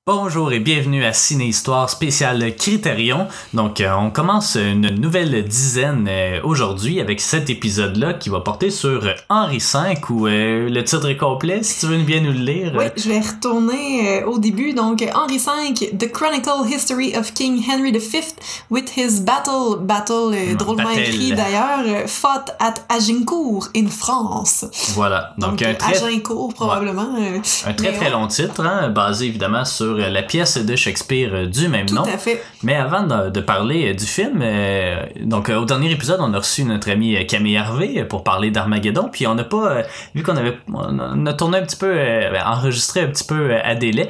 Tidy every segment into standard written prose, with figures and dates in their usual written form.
Bonjour et bienvenue à Ciné-Histoire spéciale Critérion. Donc, on commence une nouvelle dizaine aujourd'hui avec cet épisode-là qui va porter sur Henri V ou le titre est complet, si tu veux bien nous le lire. Oui, je vais retourner au début. Donc, Henri V, The Chronicle History of King Henry V with his battle drôlement écrit d'ailleurs, fought at Agincourt in France. Voilà. Donc Agincourt probablement. Un très long titre, hein, basé évidemment sur la pièce de Shakespeare du même nom. Tout à fait. Mais avant de parler du film, donc au dernier épisode, on a reçu notre ami Camille Hervé pour parler d'Armageddon, puis on n'a pas, vu qu'on on a tourné un petit peu, enregistré un petit peu à délai,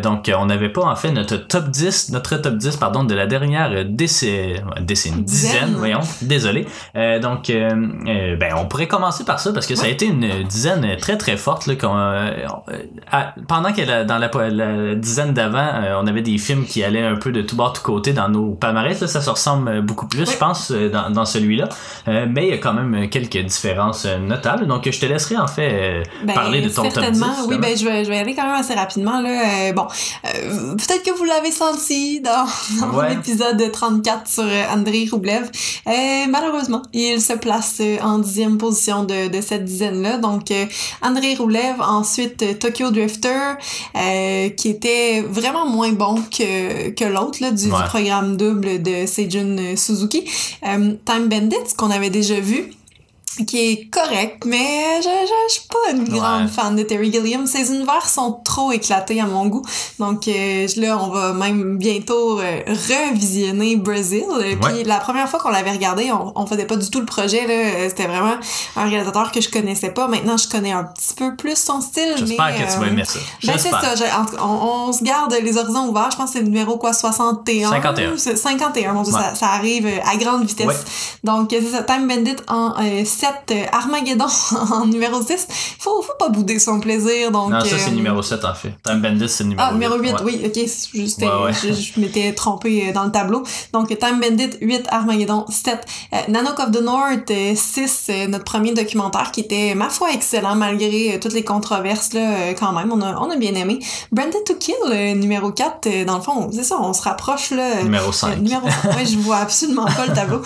donc on n'avait pas en fait notre top 10 de la dernière dizaine, voyons, désolé. Donc on pourrait commencer par ça parce que ça a été une dizaine très forte là, pendant que dans la dizaine d'avant, on avait des films qui allaient un peu de tout bord tout côté dans nos palmarès. Là, ça se ressemble beaucoup plus, je pense, dans celui-là. Mais il y a quand même quelques différences notables. Donc, je te laisserai en fait parler de ton top 10. Certainement, oui. Je vais y aller quand même assez rapidement. Là. Peut-être que vous l'avez senti dans l'épisode 34 sur Andrei Roublev. Malheureusement, il se place en 10e position de cette dizaine-là. Donc, Andrei Roublev, ensuite Tokyo Drifter, qui était vraiment moins bon que l'autre là, du programme double de Seijun Suzuki. Time Bandits, qu'on avait déjà vu, qui est correct, mais je suis pas une grande fan de Terry Gilliam. Ses univers sont trop éclatés à mon goût. Donc là, on va même bientôt revisionner Brazil. Puis la première fois qu'on l'avait regardé, on faisait pas du tout le projet. Là. C'était vraiment un réalisateur que je connaissais pas. Maintenant, je connais un petit peu plus son style. J'espère que tu vas aimer ça. C'est ça. On se garde les horizons ouverts. Je pense que c'est le numéro 61? 51. Bon, ça arrive à grande vitesse. Ouais. Donc, c'est ça. Time Bandit en 7. Armageddon en numéro 6. Faut pas bouder son plaisir. Donc, non, ça c'est numéro 7 en fait. Time Bandit c'est numéro 8. Numéro 8, oui, ok. Je m'étais trompée dans le tableau. Donc Time Bandit 8, Armageddon 7. Nanook of the North 6, notre premier documentaire qui était, ma foi, excellent malgré toutes les controverses là, quand même. On a bien aimé. Branded to Kill, numéro 4, dans le fond, c'est ça, on se rapproche là. Numéro 5. Oui, je vois absolument pas le tableau.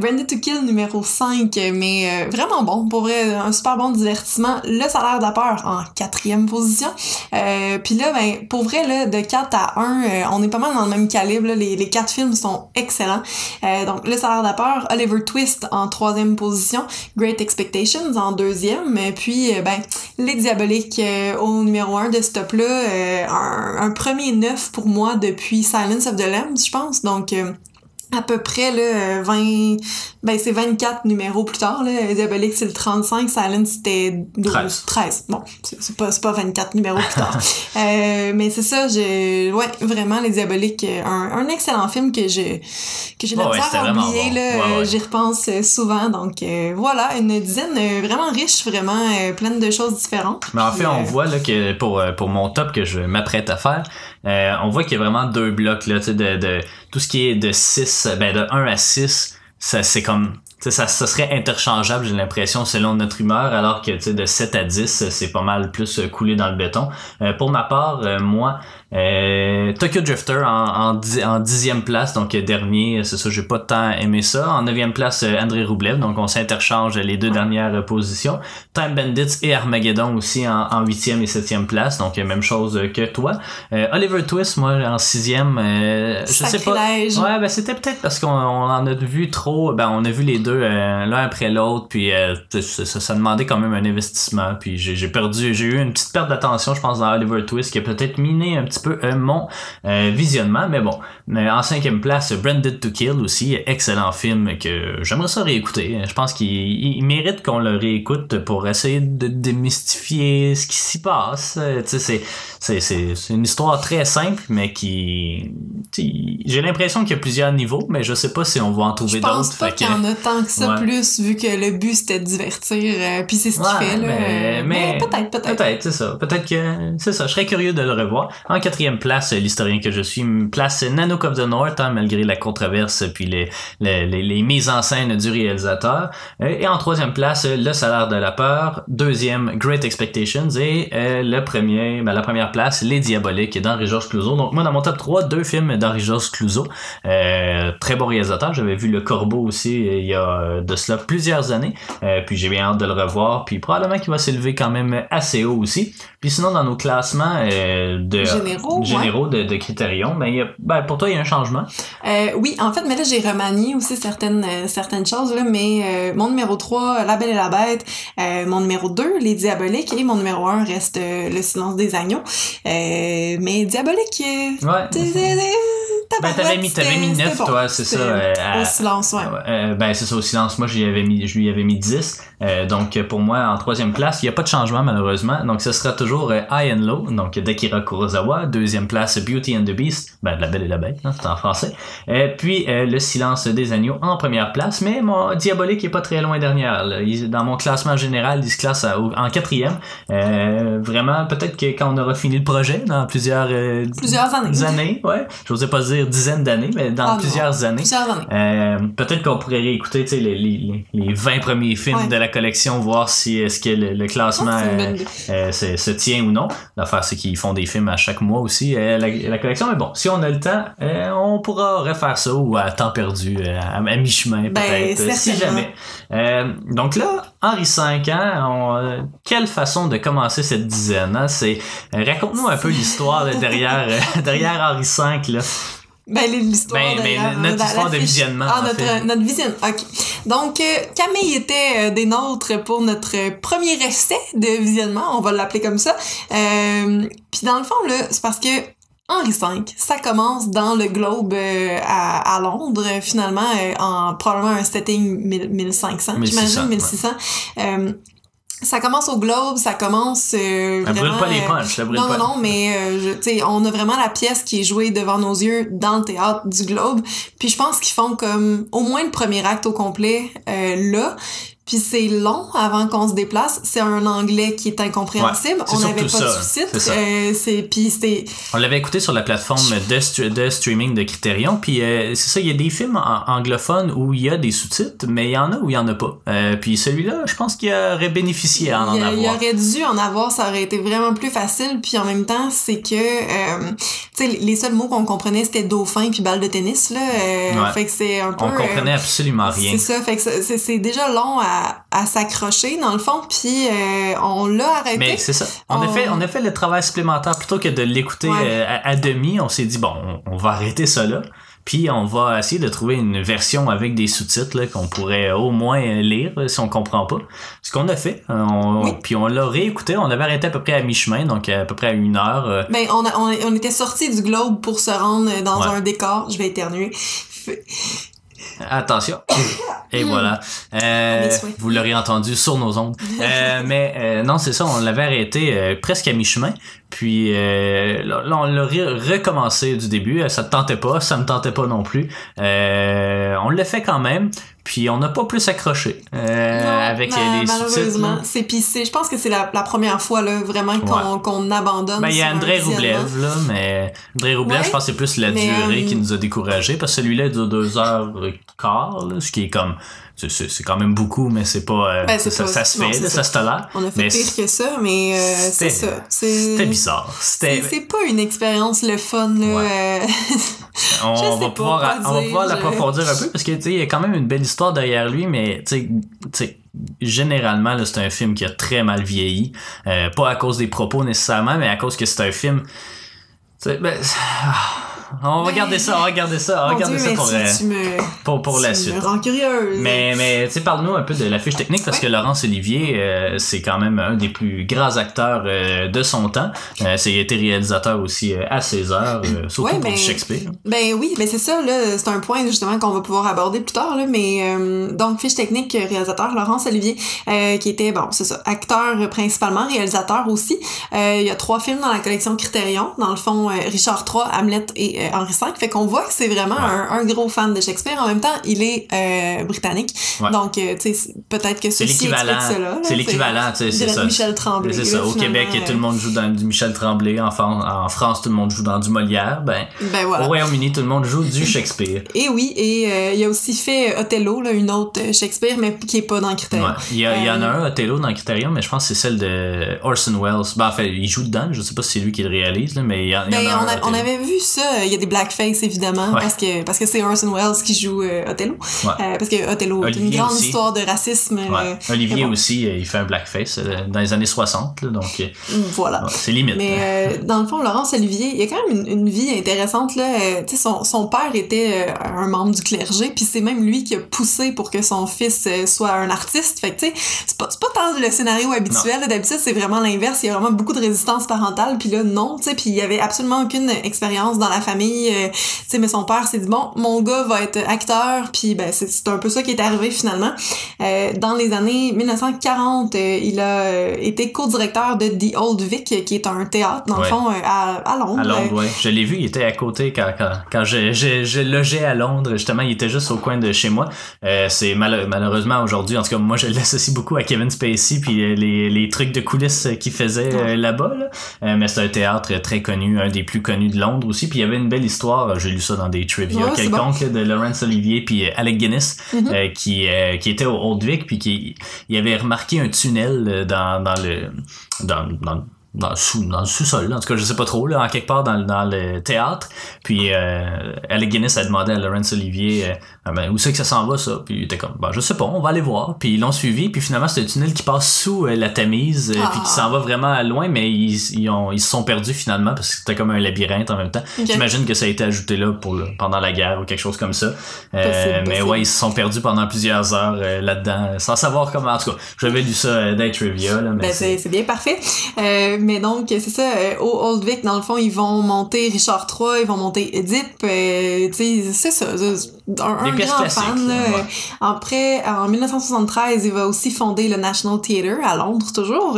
Branded to Kill, numéro 5, mais vraiment bon, pour vrai, un super bon divertissement. Le salaire de peur en 4e position. Puis là, pour vrai, là, de 4 à 1, on est pas mal dans le même calibre. Là. Les 4 films sont excellents. Donc, le salaire de peur, Oliver Twist en 3e position, Great Expectations en 2e, puis Les Diaboliques au numéro 1 de ce top-là. Un premier 9 pour moi depuis Silence of the Lambs, je pense. Donc, à peu près là 20 c'est 24 numéros plus tard là. Diabolique c'est le 35, Silence c'était 13. Bon, c'est pas 24 numéros plus tard. Mais c'est ça, vraiment Les Diaboliques, un excellent film que j'ai de la misère à oublier là, j'y repense souvent. Donc voilà, une dizaine vraiment riche, vraiment pleine de choses différentes. Mais en fait, on voit là que pour mon top que je m'apprête à faire, on voit qu'il y a vraiment deux blocs là, tu sais de tout ce qui est de 6, de 1 à 6, ça c'est comme ça serait interchangeable, j'ai l'impression, selon notre humeur, alors que de 7 à 10, c'est pas mal plus coulé dans le béton. Pour ma part, moi, Tokyo Drifter en 10e place, donc dernier, c'est ça, j'ai pas tant aimé ça. En 9e place, Andrei Roublev, donc on s'interchange les deux dernières positions. Time Bandits et Armageddon aussi en 8e et 7e place, donc même chose que toi. Oliver Twist, moi, en 6e, je sais pas. Ouais, c'était peut-être parce qu'on en a vu trop, on a vu les deux l'un après l'autre, puis ça demandait quand même un investissement, puis j'ai eu une petite perte d'attention, je pense, dans Oliver Twist, qui a peut-être miné un petit peu mon visionnement, mais bon. En 5e place, Branded to Kill aussi, excellent film que j'aimerais ça réécouter. Je pense qu'il mérite qu'on le réécoute pour essayer de démystifier ce qui s'y passe. C'est une histoire très simple, mais qui... J'ai l'impression qu'il y a plusieurs niveaux, mais je sais pas si on va en trouver d'autres. Je pense pas qu'il y en a tant tant que ça plus, vu que le but c'était de divertir, puis c'est ce qu'il fait, là. Mais peut-être, c'est ça. Peut-être que, c'est ça. Je serais curieux de le revoir. En 4e place, l'historien que je suis me place Nanook of the North, malgré la controverse puis les mises en scène du réalisateur. Et en 3e place, Le salaire de la peur. 2e, Great Expectations. Et la première place, Les Diaboliques d'Henri-Georges Clouzot. Donc moi, dans mon top 3, 2 films d'Henri-Georges Clouzot. Très bon réalisateur. J'avais vu Le Corbeau aussi il y a de cela plusieurs années. Puis j'ai bien hâte de le revoir. Puis probablement qu'il va s'élever quand même assez haut aussi. Puis sinon, dans nos classements généraux de Criterion, pour toi, il y a un changement? Oui, en fait, mais là, j'ai remanié aussi certaines choses, là, mais mon numéro 3, La Belle et la Bête, mon numéro 2, Les Diaboliques, et mon numéro 1 reste Le Silence des agneaux. Mais Diabolique, t'avais mis 9, toi, c'est ça. Au silence, ouais. C'est ça, au silence. Moi, je lui avais mis 10. Donc, pour moi, en 3e place, il n'y a pas de changement, malheureusement. Donc, ce sera toujours High and Low, donc d'Akira Kurosawa. 2e place, Beauty and the Beast. La Belle et la Bête, hein, c'est en français. Puis, Le Silence des agneaux en première place. Mais mon Diabolique est pas très loin derrière. Là. Dans mon classement général, il se classe en 4e. Vraiment, peut-être que quand on aura fini le projet, dans plusieurs années, ouais. J'osais pas dire dizaines d'années, mais dans plusieurs années. Peut-être qu'on pourrait réécouter les 20 premiers films de la collection, voir si est-ce que le classement se tient ou non. L'affaire, c'est qu'ils font des films à chaque mois aussi, la collection. Mais bon, si on a le temps, on pourra refaire ça ou à temps perdu, à mi-chemin peut-être, si jamais. Donc là, Henri V, quelle façon de commencer cette dizaine, hein? Raconte-nous un peu l'histoire derrière Henri V, là. L'histoire notre histoire de visionnement. Notre visionnement. OK. Donc, Camille était des nôtres pour notre premier essai de visionnement, on va l'appeler comme ça. Puis dans le fond, là, c'est parce que Henri V, ça commence dans le Globe à Londres, finalement, en probablement un setting 1500, j'imagine, 1600. Ça commence au Globe, ça commence vraiment... brûle pas les punchs, Non, mais on a vraiment la pièce qui est jouée devant nos yeux dans le théâtre du Globe. Puis je pense qu'ils font comme au moins le premier acte au complet là. Puis c'est long avant qu'on se déplace. C'est un anglais qui est incompréhensible. On n'avait pas de sous-titres. On l'avait écouté sur la plateforme de streaming de Criterion. Puis c'est ça, il y a des films anglophones où il y a des sous-titres, mais il y en a où il y en a pas. Puis celui-là, je pense qu'il aurait bénéficié à en avoir. Il aurait dû en avoir, ça aurait été vraiment plus facile. Puis en même temps, c'est que les seuls mots qu'on comprenait, c'était dauphin puis balle de tennis. Là. Fait que c'est un peu... On comprenait absolument rien. C'est ça, fait que c'est déjà long à s'accrocher dans le fond, puis on l'a arrêté. Mais c'est ça. On a fait le travail supplémentaire plutôt que de l'écouter à demi. On s'est dit on va arrêter ça là. Puis on va essayer de trouver une version avec des sous-titres là, qu'on pourrait au moins lire si on comprend pas. Ce qu'on a fait, puis on l'a réécouté. On avait arrêté à peu près à mi-chemin, donc à peu près à 1 heure. Ben on était sortis du Globe pour se rendre dans un décor. Je vais éternuer. Attention. Et voilà. Vous l'aurez entendu sur nos ondes. Mais non, c'est ça, on l'avait arrêté presque à mi-chemin. Puis là, on l'a recommencé du début. Ça te tentait pas, ça me tentait pas non plus. On l'a fait quand même. Puis on n'a pas plus accroché avec les malheureusement. sous-titres. Je pense que c'est la première fois là, vraiment qu'on abandonne. Il y a André Roublev, là, mais André Roublev, je pense que c'est plus la durée qui nous a découragés, parce que celui-là dure 2h15, là, ce qui est comme... C'est quand même beaucoup, mais c'est pas... ça se fait, ça se tolère. On a fait pire que ça, mais c'est ça. C'était bizarre. C'est pas une expérience le fun, là. On va pouvoir l'approfondir un peu, parce que il y a quand même une belle histoire derrière lui, mais généralement là, c'est un film qui a très mal vieilli, pas à cause des propos nécessairement, mais à cause que c'est un film on va garder ça pour la suite. Tu me rends curieuse. Mais tu sais, parle-nous un peu de la fiche technique, parce que Laurence Olivier, c'est quand même un des plus grands acteurs de son temps. Il a été réalisateur aussi à César, surtout pour Shakespeare. Ben oui, ben c'est ça, là, c'est un point justement qu'on va pouvoir aborder plus tard, là, mais donc fiche technique, réalisateur Laurence Olivier, qui était, c'est ça, acteur principalement, réalisateur aussi. Il y a 3 films dans la collection Criterion, dans le fond, Richard III, Hamlet et et Henri V. Fait qu'on voit que c'est vraiment un gros fan de Shakespeare. En même temps, il est britannique. Donc, tu sais, peut-être que ceci explique cela. C'est l'équivalent, tu sais, c'est ça. Michel Tremblay. C'est ça. Au Québec, tout le monde joue dans du Michel Tremblay. En France, tout le monde joue dans du Molière. Ben voilà. Au Royaume-Uni, tout le monde joue du Shakespeare. Et oui, il a aussi fait Othello, là, une autre Shakespeare, mais qui est pas dans Criterium. Il y en a un, Othello, dans Criterium, mais je pense que c'est celle de Orson Welles. Ben, en fait, il joue dedans. Je sais pas si c'est lui qui le réalise, là, mais il y en a un. On avait vu ça. Il y a des blackface, évidemment, parce que c'est Orson Welles qui joue Othello. Parce que Othello est une grande histoire de racisme. Olivier aussi, il fait un blackface dans les années 60, là, donc voilà. C'est limite. Mais dans le fond, Laurence Olivier, il a quand même une vie intéressante, là. Tu sais, son père était un membre du clergé, puis c'est même lui qui a poussé pour que son fils soit un artiste. Fait que tu sais, c'est pas tant le scénario habituel. Là, d'habitude, c'est vraiment l'inverse. Il y a vraiment beaucoup de résistance parentale, puis là, non, tu sais, puis il y avait absolument aucune expérience dans la famille. Tu sais, mais son père s'est dit, bon, mon gars va être acteur, puis ben c'est un peu ça qui est arrivé finalement. Dans les années 1940, il a été co-directeur de The Old Vic, qui est un théâtre, dans le fond, à Londres. À Londres, oui. Je l'ai vu, il était à côté quand je logeais à Londres. Justement, il était juste au coin de chez moi. C'est malheureusement aujourd'hui, en tout cas, moi, je l'associe beaucoup à Kevin Spacey puis les trucs de coulisses qu'il faisait là-bas. Là. Mais c'est un théâtre très connu, un des plus connus de Londres aussi. Puis il y avait une belle histoire, j'ai lu ça dans des trivia quelconques, de Laurence Olivier puis Alec Guinness, qui était au Old Vic, puis il avait remarqué un tunnel dans le sous-sol, là. En tout cas, je sais pas trop, là, en quelque part dans le théâtre. Puis Alec Guinness a demandé à Laurence Olivier où c'est que ça s'en va, ça? Puis il était comme, je sais pas, on va aller voir. Puis ils l'ont suivi, puis finalement, c'est un tunnel qui passe sous la Tamise, puis qui s'en va vraiment loin, mais ils se sont perdus finalement, parce que c'était comme un labyrinthe en même temps. Okay. J'imagine que ça a été ajouté là pendant la guerre ou quelque chose comme ça. Mais ouais, ils se sont perdus pendant plusieurs heures là-dedans, sans savoir comment. En tout cas, j'avais lu ça dans les trivia, là. Mais c'est bien parfait. Mais donc, c'est ça, au Old Vic, dans le fond, ils vont monter Richard III, ils vont monter Édipe, tu sais, c'est ça, un grand fan, là. Après, en 1973, il va aussi fonder le National Theatre à Londres, toujours.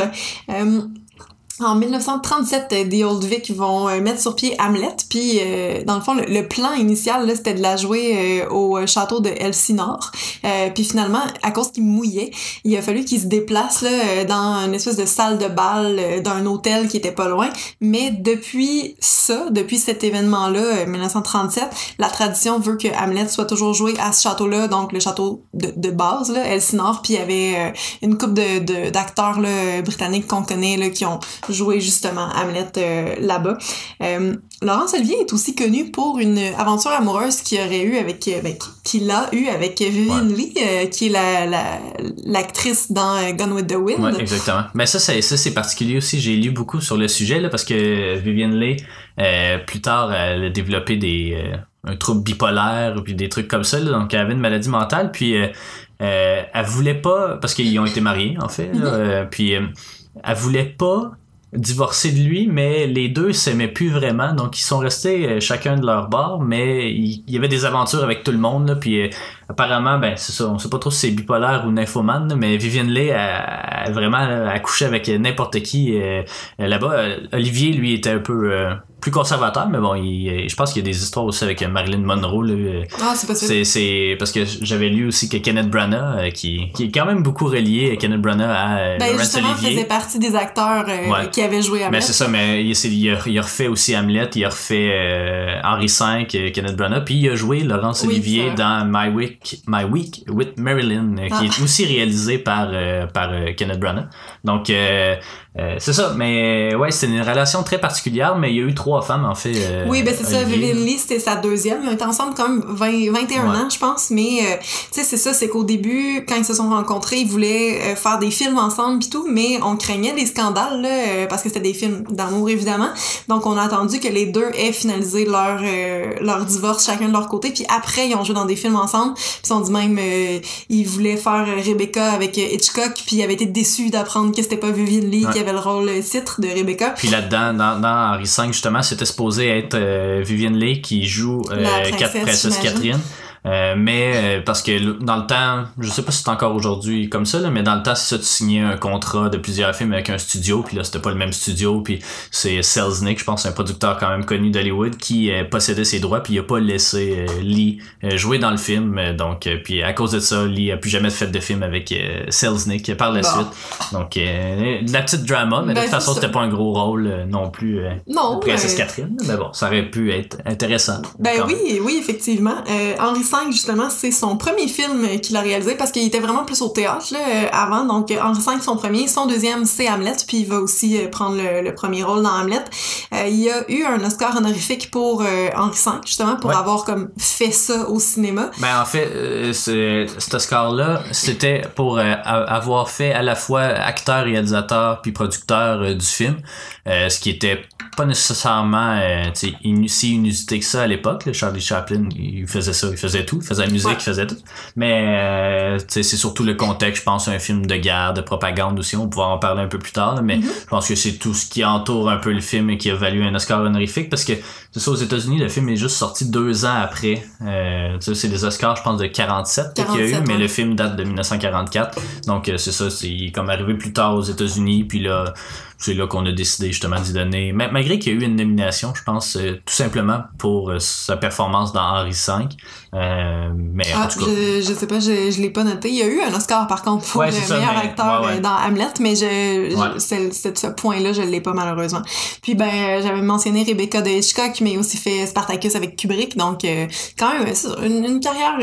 En 1937, The Old Vic vont mettre sur pied Hamlet, puis dans le fond, le plan initial, là, c'était de la jouer au château de Elsinore. Puis finalement, à cause qu'il mouillait, il a fallu qu'il se déplace là, dans une espèce de salle de bal d'un hôtel qui était pas loin. Mais depuis cet événement-là, 1937, la tradition veut que Hamlet soit toujours joué à ce château-là, donc le château de base, là, Elsinore, puis il y avait une couple d'acteurs là, britanniques qu'on connaît là, qui ont joué justement Hamlet là-bas. Laurence Olivier est aussi connue pour une aventure amoureuse qu'il a eu avec Vivien Leigh, qui est l'actrice dans Gone with the Wind. Ouais, exactement. Mais ça c'est particulier aussi. J'ai lu beaucoup sur le sujet là, parce que Vivien Leigh, plus tard, elle a développé un trouble bipolaire puis des trucs comme ça. Là, donc elle avait une maladie mentale. Puis elle voulait pas, parce qu'ils ont été mariés en fait. Là, puis elle voulait pas divorcer de lui, mais les deux s'aimaient plus vraiment, donc ils sont restés chacun de leur bord, mais il y avait des aventures avec tout le monde là, puis apparemment, c'est ça, on sait pas trop si c'est bipolaire ou nymphomane, mais Vivien Leigh a vraiment accouché avec n'importe qui là-bas. Olivier, lui, était un peu plus conservateur, mais bon, je pense qu'il y a des histoires aussi avec Marilyn Monroe là. C'est possible. C'est parce que j'avais lu aussi que Kenneth Branagh, qui est quand même beaucoup relié, Kenneth Branagh à Laurence Olivier, faisait partie des acteurs qui avaient joué Hamlet. Mais c'est ça, mais il a refait aussi Hamlet, il a refait Henri V, Kenneth Branagh, puis il a joué Laurence Olivier dans My Week with Marilyn, qui est aussi réalisé par Kenneth Branagh. Donc c'est ça, mais ouais, c'était une relation très particulière, mais il y a eu 3 femmes en fait. Oui, c'est ça, Vivien Leigh, c'était sa deuxième. Ils ont été ensemble quand même 21 ans, je pense, mais tu sais, c'est ça, c'est qu'au début, quand ils se sont rencontrés, ils voulaient faire des films ensemble pis tout, mais on craignait des scandales là, parce que c'était des films d'amour évidemment. Donc on a attendu que les deux aient finalisé leur divorce chacun de leur côté, puis après ils ont joué dans des films ensemble. Puis ils ont dit même ils voulaient faire Rebecca avec Hitchcock, puis ils avaient été déçus d'apprendre que c'était pas Vivien Leigh qui avait le rôle titre de Rebecca. Puis là-dedans, dans Henri V justement, c'était supposé être Vivien Leigh qui joue Princesse Catherine. mais parce que dans le temps, je sais pas si c'est encore aujourd'hui comme ça, là, mais dans le temps, c'est ça, tu signais un contrat de plusieurs films avec un studio, puis là, c'était pas le même studio, puis c'est Selznick, je pense, un producteur quand même connu d'Hollywood, qui possédait ses droits, puis il a pas laissé Lee jouer dans le film, donc puis à cause de ça, Lee a plus jamais fait de film avec Selznick par la suite. Donc, de la petite drama, mais de toute façon, c'était pas un gros rôle non plus non, Princesse Catherine, mais bon, ça aurait pu être intéressant. Ben oui, effectivement. Henri V, justement, c'est son premier film qu'il a réalisé parce qu'il était vraiment plus au théâtre là, avant. Donc, Henri V, son premier. Son deuxième, c'est Hamlet, puis il va aussi prendre le premier rôle dans Hamlet. Il y a eu un Oscar honorifique pour Henri V, justement, pour avoir comme fait ça au cinéma. Ben en fait, cet Oscar-là, c'était pour avoir fait à la fois acteur, réalisateur puis producteur du film, ce qui était pas nécessairement si inusité que ça à l'époque. Là. Charlie Chaplin, il faisait ça, il faisait tout, il faisait la musique, il faisait tout. Mais c'est surtout le contexte, je pense, un film de guerre, de propagande aussi, on pourra en parler un peu plus tard, là, mais je pense que c'est tout ce qui entoure un peu le film et qui a valu un Oscar honorifique, parce que c'est ça, aux États-Unis, le film est juste sorti 2 ans après. C'est des Oscars, je pense, de 47 qu'il y a eu, mais le film date de 1944. Donc c'est ça, il est comme arrivé plus tard aux États-Unis, puis là, c'est là qu'on a décidé justement d'y donner. Malgré qu'il y a eu une nomination, je pense, tout simplement pour sa performance dans Henri V. Mais en tout cas. Je sais pas, je l'ai pas noté. Il y a eu un Oscar par contre pour meilleur acteur dans Hamlet, mais ce point-là, je l'ai pas malheureusement. Puis j'avais mentionné Rebecca de Hitchcock, mais aussi fait Spartacus avec Kubrick, donc quand même une carrière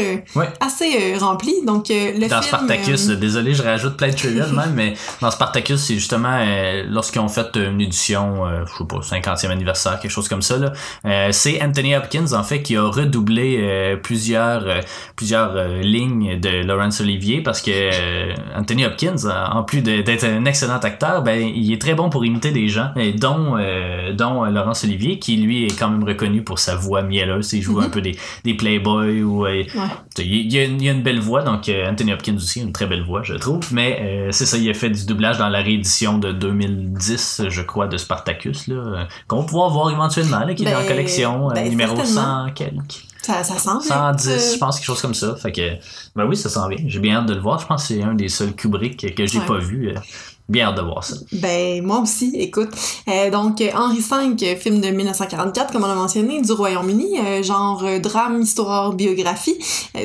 assez remplie. Donc le dans film, Spartacus, désolé, je rajoute plein de trivia même, mais dans Spartacus, c'est justement lorsqu'ils ont fait une édition, je sais pas, 50e anniversaire, quelque chose comme ça, là, c'est Anthony Hopkins en fait qui a redoublé plusieurs lignes de Laurence Olivier, parce que Anthony Hopkins, en plus d'être un excellent acteur, il est très bon pour imiter des gens, dont Laurence Olivier, qui lui est quand même reconnu pour sa voix mielleuse. Il joue un peu des playboys ou il y a une belle voix, donc Anthony Hopkins aussi a une très belle voix, je trouve, mais c'est ça, il a fait du doublage dans la réédition de 2010, je crois, de Spartacus, là, qu'on va pouvoir voir éventuellement, là, qui est en collection, numéro 100 quelques. Ça semble 110, je pense, quelque chose comme ça. Fait que, oui, ça s'en vient. J'ai bien hâte de le voir. Je pense que c'est un des seuls Kubrick que j'ai pas vu. Bien hâte de voir ça. Moi aussi, écoute. Donc, Henri V, film de 1944, comme on l'a mentionné, du Royaume-Uni, genre drame, histoire, biographie,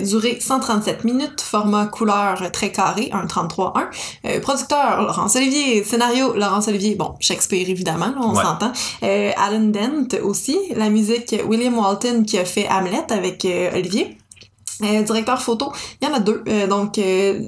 durée 137 minutes, format couleur très carré, 1:33:1. Producteur, Laurence Olivier. Scénario, Laurence Olivier. Bon, Shakespeare, évidemment, là, on s'entend. Alan Dent aussi. La musique, William Walton, qui a fait Hamlet avec Olivier. Directeur photo, il y en a 2. Donc,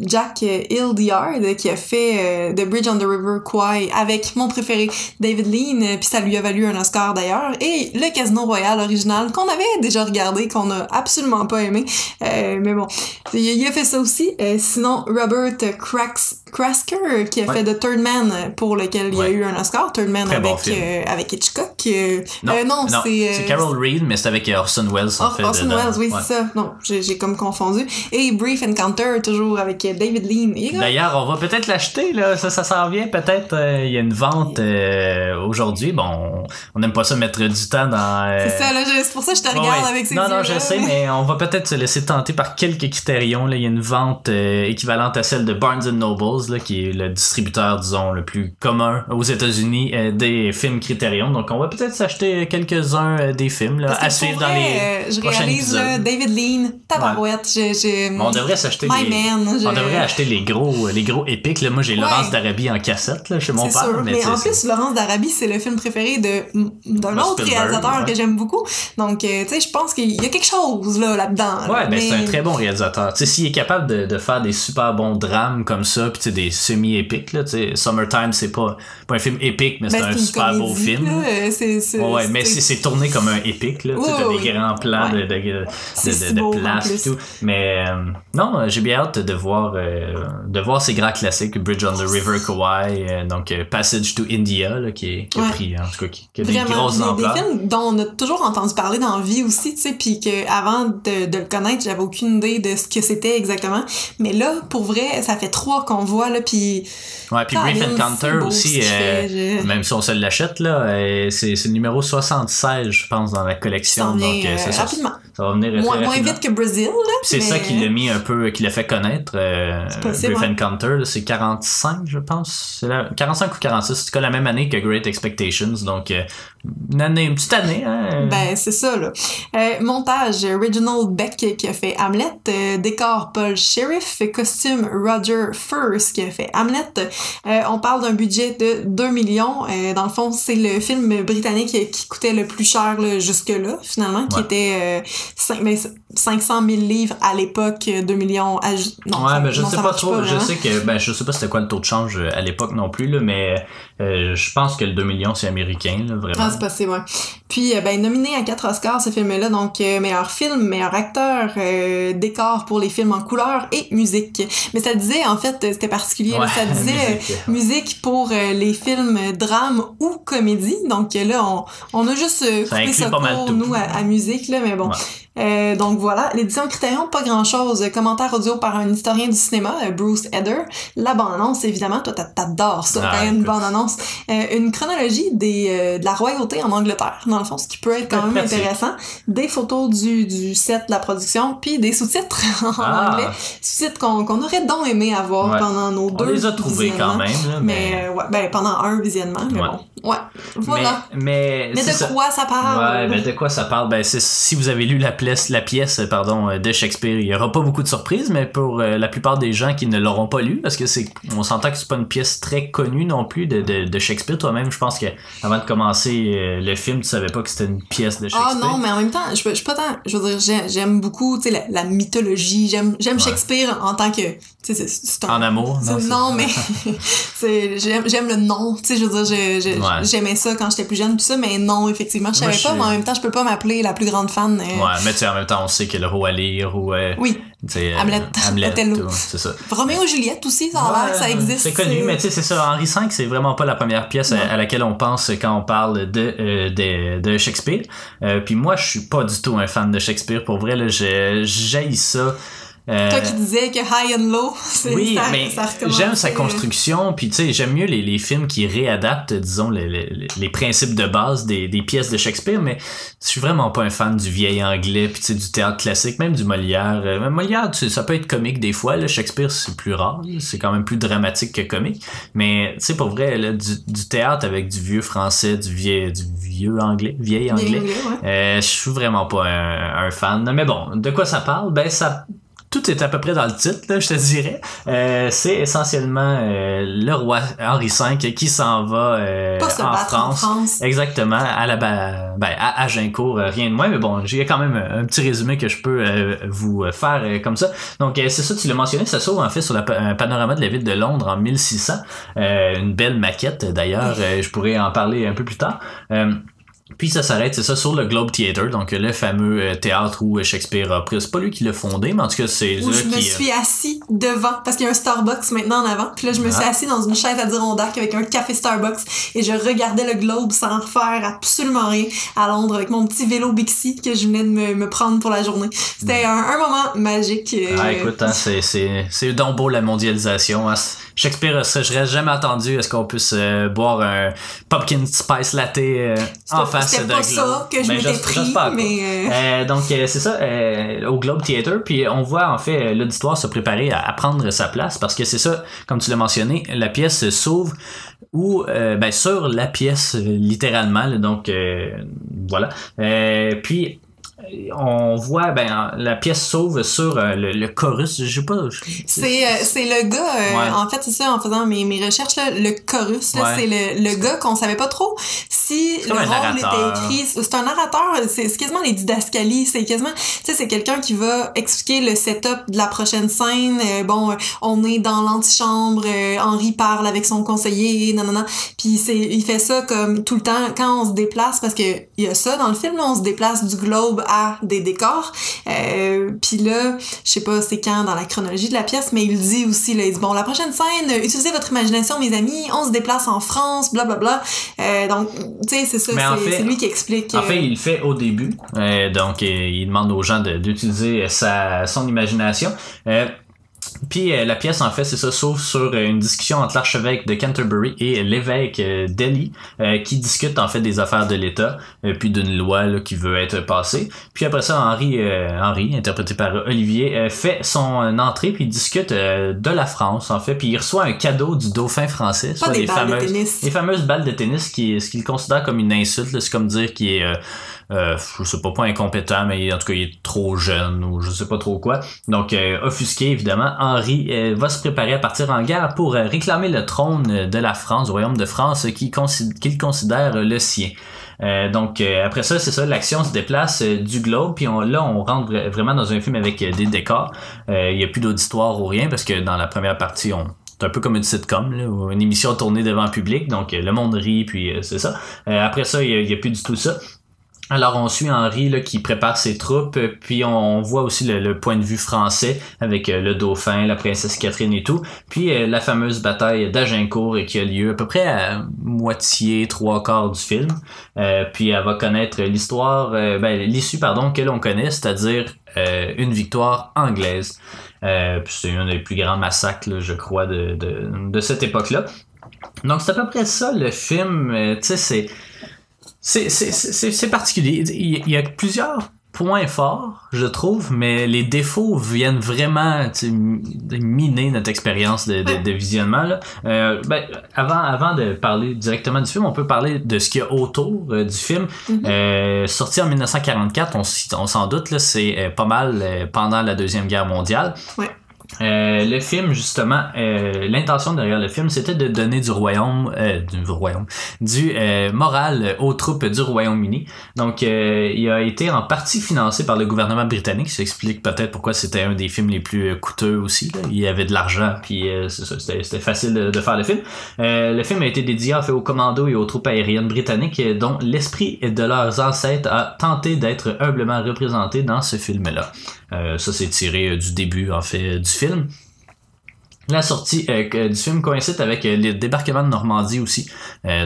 Jack Hildyard qui a fait The Bridge on the River Kwai avec mon préféré, David Lean, puis ça lui a valu un Oscar d'ailleurs. Et le Casino Royale original qu'on avait déjà regardé, qu'on a absolument pas aimé. Mais bon, il a fait ça aussi. Sinon, Robert Krasker qui a fait The Third Man, pour lequel il y a eu un Oscar. Third Man avec Hitchcock. Non, c'est Carol Reed, mais c'est avec Orson Welles en fait. Orson Welles, oui, c'est ça. Non, j'ai comme confondu. Et Brief Encounter, toujours avec David Lean. D'ailleurs, on va peut-être l'acheter, là. Ça s'en vient. Peut-être, il y a une vente aujourd'hui. Bon, on n'aime pas ça mettre du temps dans... C'est ça, là. C'est pour ça que je te regarde avec ces yeux-là. Non, je sais, mais on va peut-être se laisser tenter par quelques critérions. Là. Il y a une vente équivalente à celle de Barnes & Noble, là, qui est le distributeur, disons, le plus commun aux États-Unis des films Criterion. Donc, on va peut-être s'acheter quelques-uns des films là, à suivre dans les prochains épisodes. Là, David Lean, on devrait s'acheter on devrait acheter les gros épiques. Là. Moi, j'ai Laurence d'Arabie en cassette là, chez mon père. Sûr. Mais en plus, Laurence d'Arabie, c'est le film préféré d'un autre réalisateur que j'aime beaucoup. Donc, tu sais, je pense qu'il y a quelque chose là-dedans. Ouais, mais c'est un très bon réalisateur. Tu sais, s'il est capable de faire des super bons drames comme ça, puis tu sais, des semi-épiques, là, tu sais, Summertime, c'est pas un film épique, mais c'est un super beau film. Là, mais c'est tourné comme un épique, là. Tu sais, t'as des grands plans de place et tout. Mais non, j'ai bien hâte de voir ces grands classiques, Bridge on the River Kwai, donc Passage to India, là, qui a pris, en tout cas, qui a des grosses ampleurs. Des films dont on a toujours entendu parler dans la vie aussi, tu sais, puis qu'avant de le connaître, j'avais aucune idée de ce que c'était exactement. Mais là, pour vrai, ça fait 3 qu'on voit, là, puis... Ouais, puis Brief Encounter aussi, même si on se l'achète, là, c'est le numéro 76, je pense, dans la collection. Donc, rapidement. Ça va venir très moins rapidement. vite que Brazil, là. C'est ça qui l'a mis un peu, qui l'a fait connaître. possible, Brief Encounter, là, c'est 45, je pense. C'est 45 ou 46, c'est la même année que Great Expectations, donc une petite année. Hein? Ben, c'est ça, là. Montage, Reginald Beck qui a fait Hamlet. Décor, Paul Sheriff. Costume, Roger First qui a fait Hamlet. On parle d'un budget de 2 millions. Dans le fond, c'est le film britannique qui coûtait le plus cher là, jusque-là, finalement, qui était 500 000 livres à l'époque, 2 millions. Non, ouais, mais je non, sais pas trop. Je sais que, je sais pas c'était quoi le taux de change à l'époque non plus, là, mais je pense que le 2 millions c'est américain, là, vraiment. Ah, c'est possible, ouais. Puis, nominé à 4 Oscars, ce film-là, donc meilleur film, meilleur acteur, décor pour les films en couleur et musique. Mais ça disait, en fait, c'était particulier, là, ça disait musique pour les films drame ou comédie. Donc là, on a juste coupé ça court, nous, à musique, là, mais bon. Ouais. Donc voilà, l'édition Criterion, pas grand-chose. Commentaire audio par un historien du cinéma, Bruce Eder. La bande-annonce, évidemment, toi t'adores ça, quand il y a une bande-annonce. Une chronologie de la royauté en Angleterre, dans le fond, ce qui peut être quand même intéressant. Des photos du set de la production, puis des sous-titres en anglais. Sous-titres qu'on aurait donc aimé avoir pendant nos deux. On les a trouvés quand même. Là, mais pendant un visionnement, mais bon. Ouais, voilà. Mais de quoi ça parle? Ouais, de quoi ça parle? Si vous avez lu la pièce de Shakespeare, il y aura pas beaucoup de surprises, mais pour la plupart des gens qui ne l'auront pas lu, parce que on s'entend que c'est pas une pièce très connue non plus de Shakespeare. Toi-même, je pense que avant de commencer le film, tu savais pas que c'était une pièce de Shakespeare. Ah non, mais en même temps, je suis pas tant, je veux dire, j'aime beaucoup, tu sais, la mythologie, j'aime Shakespeare en tant que, tu sais, c'est en amour, non mais j'aime le nom, tu sais, je veux dire, j'aimais ça quand j'étais plus jeune, tout ça, mais non, effectivement, je savais pas, mais en même temps, je peux pas m'appeler la plus grande fan. Ouais, mais tu sais, en même temps, on sait que le roi Lear ou oui. Hamlet, Othello. C'est ça. Roméo et Juliette aussi, ça a l'air que ça existe. C'est connu, mais tu sais, c'est ça. Henri V, c'est vraiment pas la première pièce à laquelle on pense quand on parle de Shakespeare. Puis moi, je suis pas du tout un fan de Shakespeare. Pour vrai, là, j'haïs ça. Toi qui disais que High and Low, oui, mais j'aime sa construction, puis tu sais, j'aime mieux les films qui réadaptent, disons, les principes de base des pièces de Shakespeare, mais je suis vraiment pas un fan du vieil anglais, puis tu sais, du théâtre classique, même du Molière. Molière, ça peut être comique des fois, là, Shakespeare, c'est plus rare, c'est quand même plus dramatique que comique, mais tu sais, pour vrai, là, du théâtre avec du vieux français, du vieil anglais, je suis vraiment pas un fan. Mais bon, de quoi ça parle? Tout est à peu près dans le titre, là, je te dirais. C'est essentiellement le roi Henri V qui s'en va en France. Exactement, à Agincourt, rien de moins. Mais bon, j'ai quand même un petit résumé que je peux vous faire comme ça. Donc, c'est ça, tu l'as mentionné, ça s'ouvre en fait sur un panorama de la ville de Londres en 1600. Une belle maquette, d'ailleurs. Je pourrais en parler un peu plus tard. Puis ça s'arrête, c'est ça, sur le Globe Theatre, donc le fameux théâtre où Shakespeare a pris. C'est pas lui qui l'a fondé, mais en tout cas, c'est où je me suis assis devant, parce qu'il y a un Starbucks maintenant en avant. Puis là, je me suis assis dans une chaise Adirondack avec un café Starbucks et je regardais le Globe sans refaire absolument rien à Londres avec mon petit vélo Bixi que je venais de me prendre pour la journée. C'était un moment magique. Écoute, hein, c'est donc beau la mondialisation. Hein. Shakespeare, ça, j'aurais jamais attendu est-ce qu'on puisse boire un pumpkin spice latte en face de Globe. C'était pas ça que je m'étais pris, mais... donc, c'est ça, au Globe Theatre, puis on voit, en fait, l'auditoire se préparer à prendre sa place, parce que c'est ça, comme tu l'as mentionné, la pièce s'ouvre sur la pièce, littéralement, là, donc, voilà. Puis... on voit la pièce s'ouvre sur le chorus, je sais pas. C'est le gars en fait c'est ça, en faisant mes recherches là, le chorus là, c'est le gars qu'on savait pas trop si le rôle était écrit. C'est un narrateur, c'est quasiment les didascalies, c'est quasiment, tu sais, c'est quelqu'un qui va expliquer le setup de la prochaine scène. On est dans l'antichambre, Henri parle avec son conseiller, nanana, puis il fait ça comme tout le temps quand on se déplace, parce que il y a ça dans le film là, on se déplace du globe à des décors. Puis là, je sais pas c'est quand dans la chronologie de la pièce, mais il dit aussi, là, il dit, bon, la prochaine scène, utilisez votre imagination, mes amis, on se déplace en France, blablabla. Donc, tu sais, c'est ça, c'est lui qui explique. En fait, il le fait au début. Donc, il demande aux gens d'utiliser son imagination. Puis la pièce, en fait, c'est ça, s'ouvre sur une discussion entre l'archevêque de Canterbury et l'évêque d'Ely, qui discutent en fait des affaires de l'État, puis d'une loi là, qui veut être passée. Puis après ça, Henri, interprété par Olivier, fait son entrée, puis il discute de la France, en fait, puis il reçoit un cadeau du dauphin français, soit les fameuses balles de tennis, ce qu'il considère comme une insulte, là, c'est comme dire qu'il est... je sais pas incompétent, mais en tout cas il est trop jeune ou je sais pas trop quoi. Donc offusqué évidemment, Henri va se préparer à partir en guerre pour réclamer le trône de la France, du royaume de France, qu'il considère le sien. Donc après ça, c'est ça, l'action se déplace du globe, puis on rentre vraiment dans un film avec des décors. Il y a plus d'auditoire ou rien, parce que dans la première partie, c'est un peu comme une sitcom, là, ou une émission tournée devant le public, donc le monde rit, puis c'est ça. Après ça, il y a plus du tout ça. Alors on suit Henri là, qui prépare ses troupes, puis on voit aussi le point de vue français avec le dauphin, la princesse Catherine et tout, puis la fameuse bataille d'Agincourt qui a lieu à peu près à moitié, 3/4 du film, puis elle va connaître l'issue que l'on connaît, c'est-à-dire une victoire anglaise. Puis c'est un des plus grands massacres, là, je crois, de cette époque-là. Donc c'est à peu près ça le film, tu sais, c'est particulier. Il y a plusieurs points forts, je trouve, mais les défauts viennent vraiment miner notre expérience de visionnement. Là. Avant de parler directement du film, on peut parler de ce qu'il y a autour du film. Sorti en 1944, on s'en doute, là, c'est pas mal pendant la Deuxième Guerre mondiale. Ouais. Le film, justement, l'intention derrière le film, c'était de donner du moral aux troupes du Royaume-Uni. Donc, il a été en partie financé par le gouvernement britannique. Ça explique peut-être pourquoi c'était un des films les plus coûteux aussi. Là. Il y avait de l'argent, puis c'était facile de faire le film. Le film a été dédié en fait aux commandos et aux troupes aériennes britanniques, dont l'esprit de leurs ancêtres a tenté d'être humblement représenté dans ce film-là. Ça, c'est tiré du début, en fait, du film. La sortie du film coïncide avec le débarquement de Normandie aussi.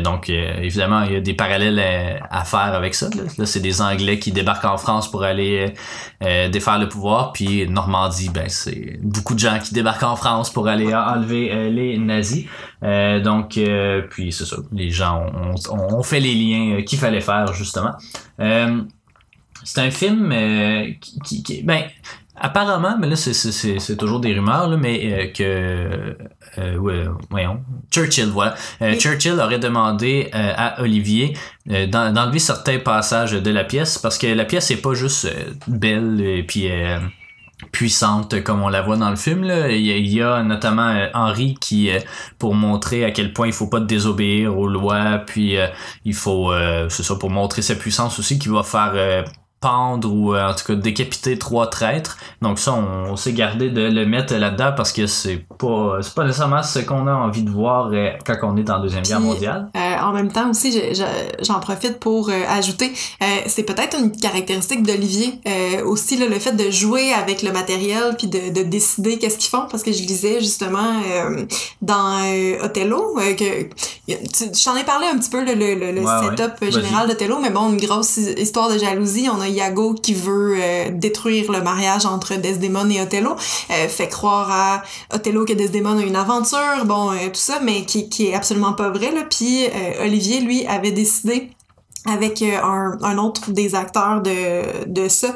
Donc, évidemment, il y a des parallèles à faire avec ça. Là, c'est des Anglais qui débarquent en France pour aller défaire le pouvoir. Puis Normandie, c'est beaucoup de gens qui débarquent en France pour aller enlever les nazis. Donc, puis c'est ça. Les gens ont fait les liens qu'il fallait faire, justement. C'est un film qui apparemment, mais là c'est toujours des rumeurs là, mais Churchill, voilà. Churchill aurait demandé à Olivier d'enlever certains passages de la pièce parce que la pièce est pas juste belle et puis puissante comme on la voit dans le film là. Il y a notamment Henri qui pour montrer à quel point il faut pas désobéir aux lois, puis il faut c'est ça, pour montrer sa puissance aussi, qui va faire pendre ou en tout cas décapiter 3 traîtres. Donc ça, on s'est gardé de le mettre là-dedans parce que c'est pas nécessairement ce qu'on a envie de voir quand on est en Deuxième Guerre mondiale. En même temps aussi, j'en profite pour ajouter, c'est peut-être une caractéristique d'Olivier aussi là, le fait de jouer avec le matériel puis de décider qu'est-ce qu'ils font, parce que je lisais justement dans Othello que je t'en ai parlé un petit peu le setup général d'Othello, mais bon, une grosse histoire de jalousie. On a Iago qui veut détruire le mariage entre Desdémone et Othello, fait croire à Othello que Desdémone a une aventure, tout ça, mais qui est absolument pas vrai là. Puis Olivier, lui, avait décidé avec un autre des acteurs de ça,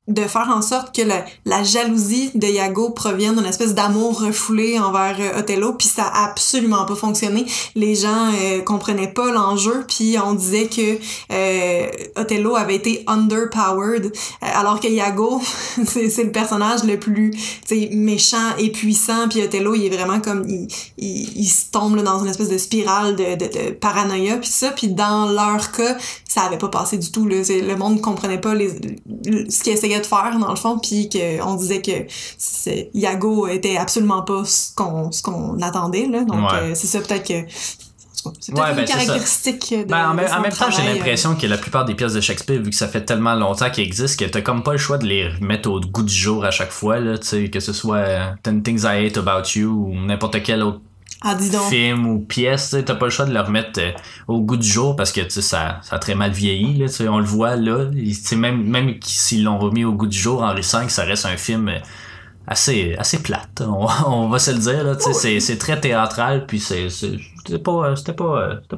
de faire en sorte que la jalousie de Iago provienne d'une espèce d'amour refoulé envers Othello, puis ça a absolument pas fonctionné. Les gens comprenaient pas l'enjeu, puis on disait que Othello avait été underpowered, alors que Iago c'est le personnage le plus méchant et puissant, puis Othello il est vraiment comme il se tombe là, dans une espèce de spirale de paranoïa puis ça, puis dans leur cas ça avait pas passé du tout là. Le monde comprenait pas ce qu'il essayait de faire dans le fond, puis qu'on disait que Iago était absolument pas ce qu'on attendait là. Donc c'est ça, peut-être que c'est peut-être une caractéristique de en même temps, travail. j'ai l'impression que la plupart des pièces de Shakespeare, vu que ça fait tellement longtemps qu'ils existent, que t'as comme pas le choix de les remettre au goût du jour à chaque fois là, tu sais, que ce soit 10 Things I Hate About You ou n'importe quel autre film ou pièce, t'as pas le choix de le remettre au goût du jour parce que ça a très mal vieilli là, on le voit là, même s'ils l'ont remis au goût du jour, Henri V, ça reste un film assez plate, on va se le dire, là, tu sais, c'est très théâtral, puis c'était pas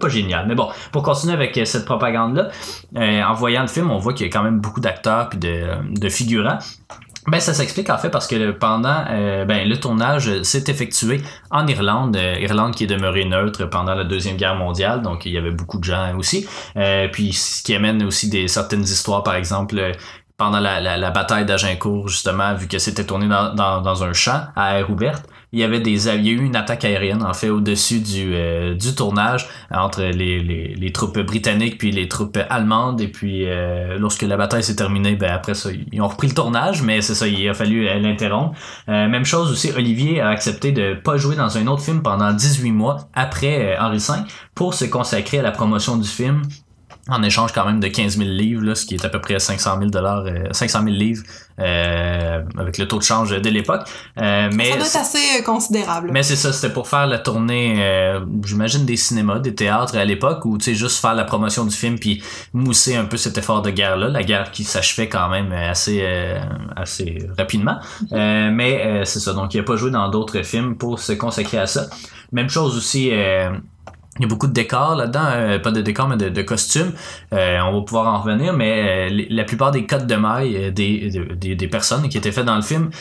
génial. Mais bon, pour continuer avec cette propagande-là, en voyant le film, on voit qu'il y a quand même beaucoup d'acteurs puis de figurants. Ben ça s'explique en fait parce que pendant le tournage s'est effectué en Irlande, Irlande qui est demeurée neutre pendant la Deuxième Guerre mondiale, donc il y avait beaucoup de gens aussi. Puis ce qui amène aussi certaines histoires, par exemple pendant la bataille d'Agincourt, justement, vu que c'était tourné dans un champ à air ouverte, il y a eu une attaque aérienne en fait au-dessus du tournage entre les troupes britanniques puis les troupes allemandes, et puis lorsque la bataille s'est terminée, ben après ça ils ont repris le tournage, mais c'est ça, il a fallu l'interrompre. Même chose aussi, Olivier a accepté de pas jouer dans un autre film pendant 18 mois après Henri V pour se consacrer à la promotion du film, en échange quand même de 15 000 livres, là, ce qui est à peu près 500 000 livres avec le taux de change de l'époque. Mais ça doit être assez considérable. Mais c'est ça, c'était pour faire la tournée, j'imagine, des cinémas, des théâtres à l'époque, ou tu sais, juste faire la promotion du film puis mousser un peu cet effort de guerre-là, la guerre qui s'achevait quand même assez rapidement. Mais c'est ça, donc il a pas joué dans d'autres films pour se consacrer à ça. Même chose aussi... il y a beaucoup de décors là-dedans, pas de décors mais de costumes. On va pouvoir en revenir, mais la plupart des cottes de mailles des personnes qui étaient faites dans le film,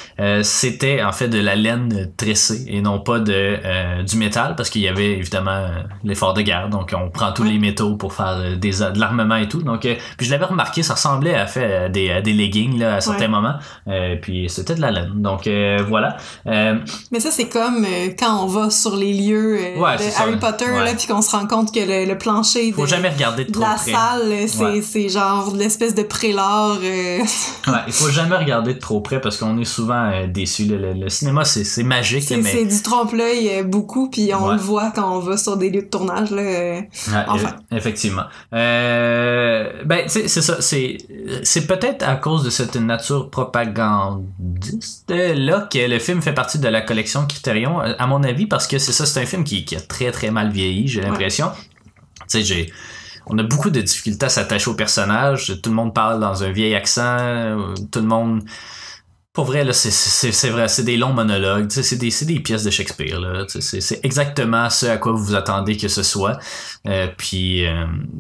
c'était en fait de la laine tressée et non pas du métal, parce qu'il y avait évidemment l'effort de guerre, donc on prend tous les métaux pour faire de l'armement et tout. Donc puis je l'avais remarqué, ça ressemblait à des leggings là à certains moments, puis c'était de la laine. Donc voilà. Mais ça c'est comme quand on va sur les lieux de Harry Potter là, puis qu'on se rend compte que le plancher faut jamais regarder de trop la près. Salle, c'est genre l'espèce de prélat. Il faut jamais regarder de trop près parce qu'on est souvent déçus. Le cinéma, c'est magique. C'est du trompe-l'œil beaucoup, puis on le voit quand on va sur des lieux de tournage. Là, enfin. Effectivement. C'est ça. C'est peut-être à cause de cette nature propagandiste là que le film fait partie de la collection Criterion, à mon avis, parce que c'est ça, c'est un film qui a très très mal vieilli, j'ai l'impression. Tu sais, on a beaucoup de difficultés à s'attacher au personnage. Tout le monde parle dans un vieil accent. Tout le monde... Pour vrai, là, c'est vrai, c'est des longs monologues. C'est des pièces de Shakespeare. Là. C'est exactement ce à quoi vous vous attendez que ce soit. Puis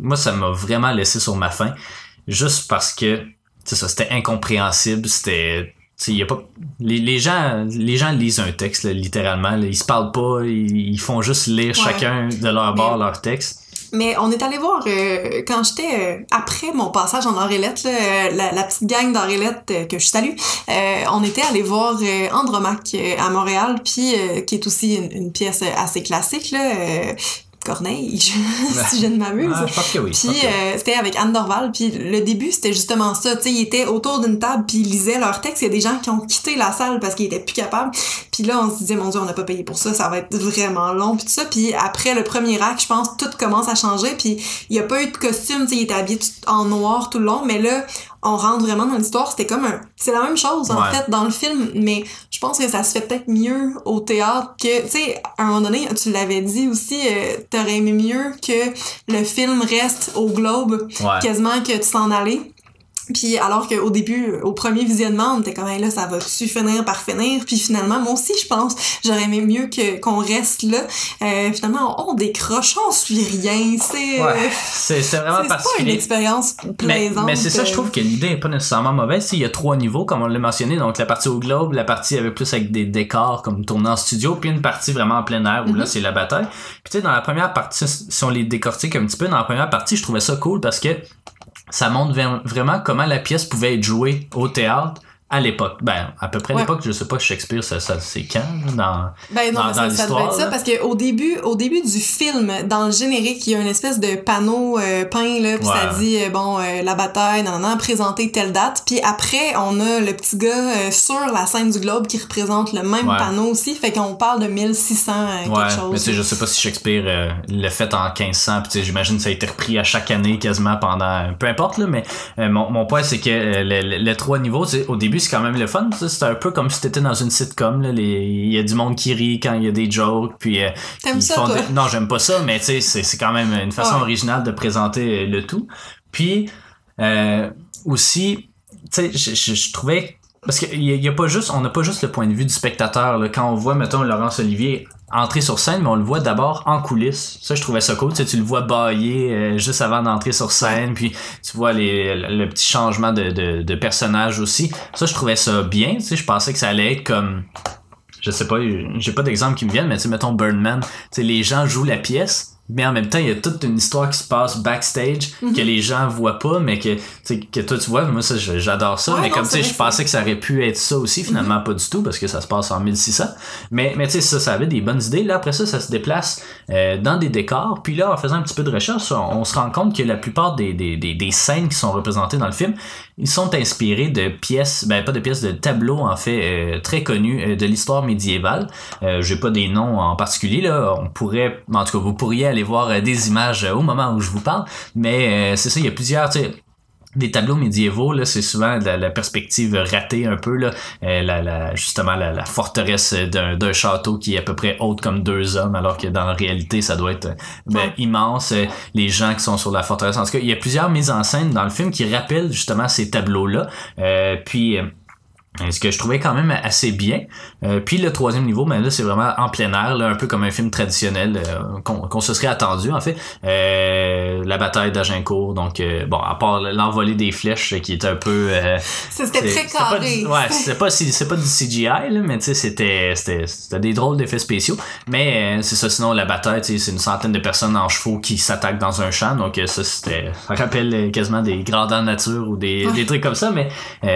moi, ça m'a vraiment laissé sur ma faim. Juste parce que c'est ça, c'était incompréhensible. C'était... Y a pas... les gens lisent un texte, là, littéralement. Là, ils se parlent pas. Ils font juste lire chacun de leur bord leur texte. Mais on est allé voir, quand j'étais après mon passage en Orélette, la petite gang d'Orélette que je salue, on était allé voir Andromaque à Montréal, puis qui est aussi une pièce assez classique, là, Corneille, si je ne m'amuse. Je pense que oui. Puis c'était avec Anne Dorval, puis le début c'était justement ça, tu sais, ils étaient autour d'une table puis ils lisaient leur texte. Il y a des gens qui ont quitté la salle parce qu'ils étaient plus capables. Puis là on se disait mon Dieu, on n'a pas payé pour ça, ça va être vraiment long puis tout ça. Puis après le premier acte, je pense tout commence à changer, puis il y a pas eu de costume, tu sais, il était habillé en noir tout le long, mais là on rentre vraiment dans l'histoire, c'était comme c'est la même chose en fait dans le film, mais je pense que ça se fait peut-être mieux au théâtre que, tu sais, à un moment donné, tu l'avais dit aussi, t'aurais aimé mieux que le film reste au Globe, quasiment que tu s'en allais. Puis alors qu'au début, au premier visionnement, on était comme là, ça va-tu finir par finir? Puis finalement, moi aussi, je pense, j'aurais aimé mieux qu'on reste là. Finalement, on décroche, on suit rien. C'est vraiment particulier. C'est pas une expérience plaisante. Mais c'est ça, je trouve que l'idée est pas nécessairement mauvaise. Il y a 3 niveaux, comme on l'a mentionné. Donc la partie au Globe, la partie avec plus avec des décors comme tourné en studio, puis une partie vraiment en plein air où là, c'est la bataille. Puis tu sais, dans la première partie, si on les décortique un petit peu, dans la première partie, je trouvais ça cool parce que ça montre vraiment comment la pièce pouvait être jouée au théâtre à l'époque. Ben, à peu près à l'époque, je sais pas, Shakespeare, ça c'est quand, dans l'histoire. Ça devait être ça, parce que au début du film, dans le générique, il y a une espèce de panneau peint, là, pis ça dit, la bataille, présenter telle date, puis après, on a le petit gars sur la scène du Globe qui représente le même panneau aussi, fait qu'on parle de 1600 quelque chose. Mais tu sais, je sais pas si Shakespeare l'a fait en 1500, pis tu sais, j'imagine que ça a été repris à chaque année quasiment pendant... Peu importe, là, mais mon point, c'est que les 3 niveaux, tu sais, au début, c'est quand même le fun, c'est un peu comme si t'étais dans une sitcom, là, il y a du monde qui rit quand il y a des jokes, puis t'aimes ça, toi? Non, j'aime pas ça, mais tu sais, c'est quand même une façon originale de présenter le tout. Puis aussi, tu sais, je trouvais parce qu'il y a pas juste, on n'a pas juste le point de vue du spectateur, là. Quand on voit, mettons, Laurence Olivier entrer sur scène, mais on le voit d'abord en coulisses. Ça, je trouvais ça cool. Tu sais, tu le vois bâiller juste avant d'entrer sur scène, puis tu vois le petit changement de personnage aussi. Ça, je trouvais ça bien. Tu sais, je pensais que ça allait être comme... Je sais pas, j'ai pas d'exemple qui me viennent, mais tu sais, mettons Birdman, tu sais, les gens jouent la pièce, mais en même temps, il y a toute une histoire qui se passe backstage que les gens voient pas, mais que toi tu vois. Moi, ça, j'adore ça. Mais comme tu sais, je pensais que ça aurait pu être ça aussi, finalement pas du tout, parce que ça se passe en 1600. Mais tu sais, ça avait des bonnes idées. Là, après ça se déplace dans des décors. Puis là, en faisant un petit peu de recherche, on se rend compte que la plupart des scènes qui sont représentées dans le film, ils sont inspirés de pièces, pas de pièces, de tableaux en fait très connus de l'histoire médiévale. J'ai pas des noms en particulier là. On pourrait, en tout cas, vous pourriez aller voir des images au moment où je vous parle. Mais c'est ça, il y a plusieurs, tu sais. Des tableaux médiévaux, là, c'est souvent la perspective ratée un peu, là. Justement, la forteresse d'un château qui est à peu près haute comme 2 hommes, alors que dans la réalité, ça doit être immense. Les gens qui sont sur la forteresse. En tout cas, il y a plusieurs mises en scène dans le film qui rappellent justement ces tableaux-là. Puis ce que je trouvais quand même assez bien. Puis le 3e niveau, là, c'est vraiment en plein air, là, un peu comme un film traditionnel qu'on se serait attendu, en fait. La bataille d'Agincourt, donc à part l'envolée des flèches qui est un peu... c'était très carré. C'est pas du CGI, là, mais tu sais, c'était des drôles d'effets spéciaux. Mais c'est ça, sinon la bataille, tu sais, c'est une centaine de personnes en chevaux qui s'attaquent dans un champ, donc ça rappelle quasiment des grandeurs nature ou des trucs comme ça, mais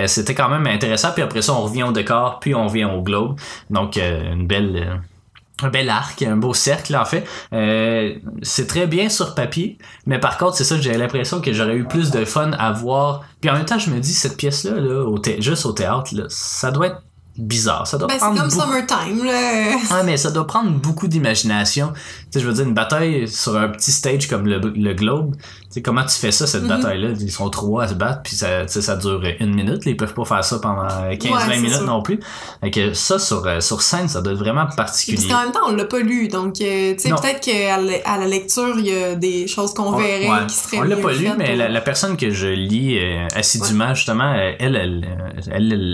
c'était quand même intéressant. Puis après ça, on revient au décor, puis on revient au globe. Donc, un bel arc, un beau cercle, en fait. C'est très bien sur papier, mais par contre, c'est ça, j'ai l'impression que j'aurais eu plus de fun à voir. Puis en même temps, je me dis, cette pièce-là, juste au théâtre, là, ça doit être bizarre. Ça doit prendre c'est comme Summertime, là. Ouais, mais ça doit prendre beaucoup d'imagination. Tu sais, je veux dire, une bataille sur un petit stage comme le Globe, tu sais, comment tu fais ça, cette bataille-là? Ils sont 3 à se battre, puis ça dure 1 minute. Là, ils peuvent pas faire ça pendant 15-20 minutes non plus. Fait que ça, sur scène, ça doit être vraiment particulier. Parce qu'en même temps, on l'a pas lu, donc tu sais, peut-être qu'à la lecture, il y a des choses qu'on verrait qui seraient on l'a pas lu, mais la personne que je lis assidûment, justement, elle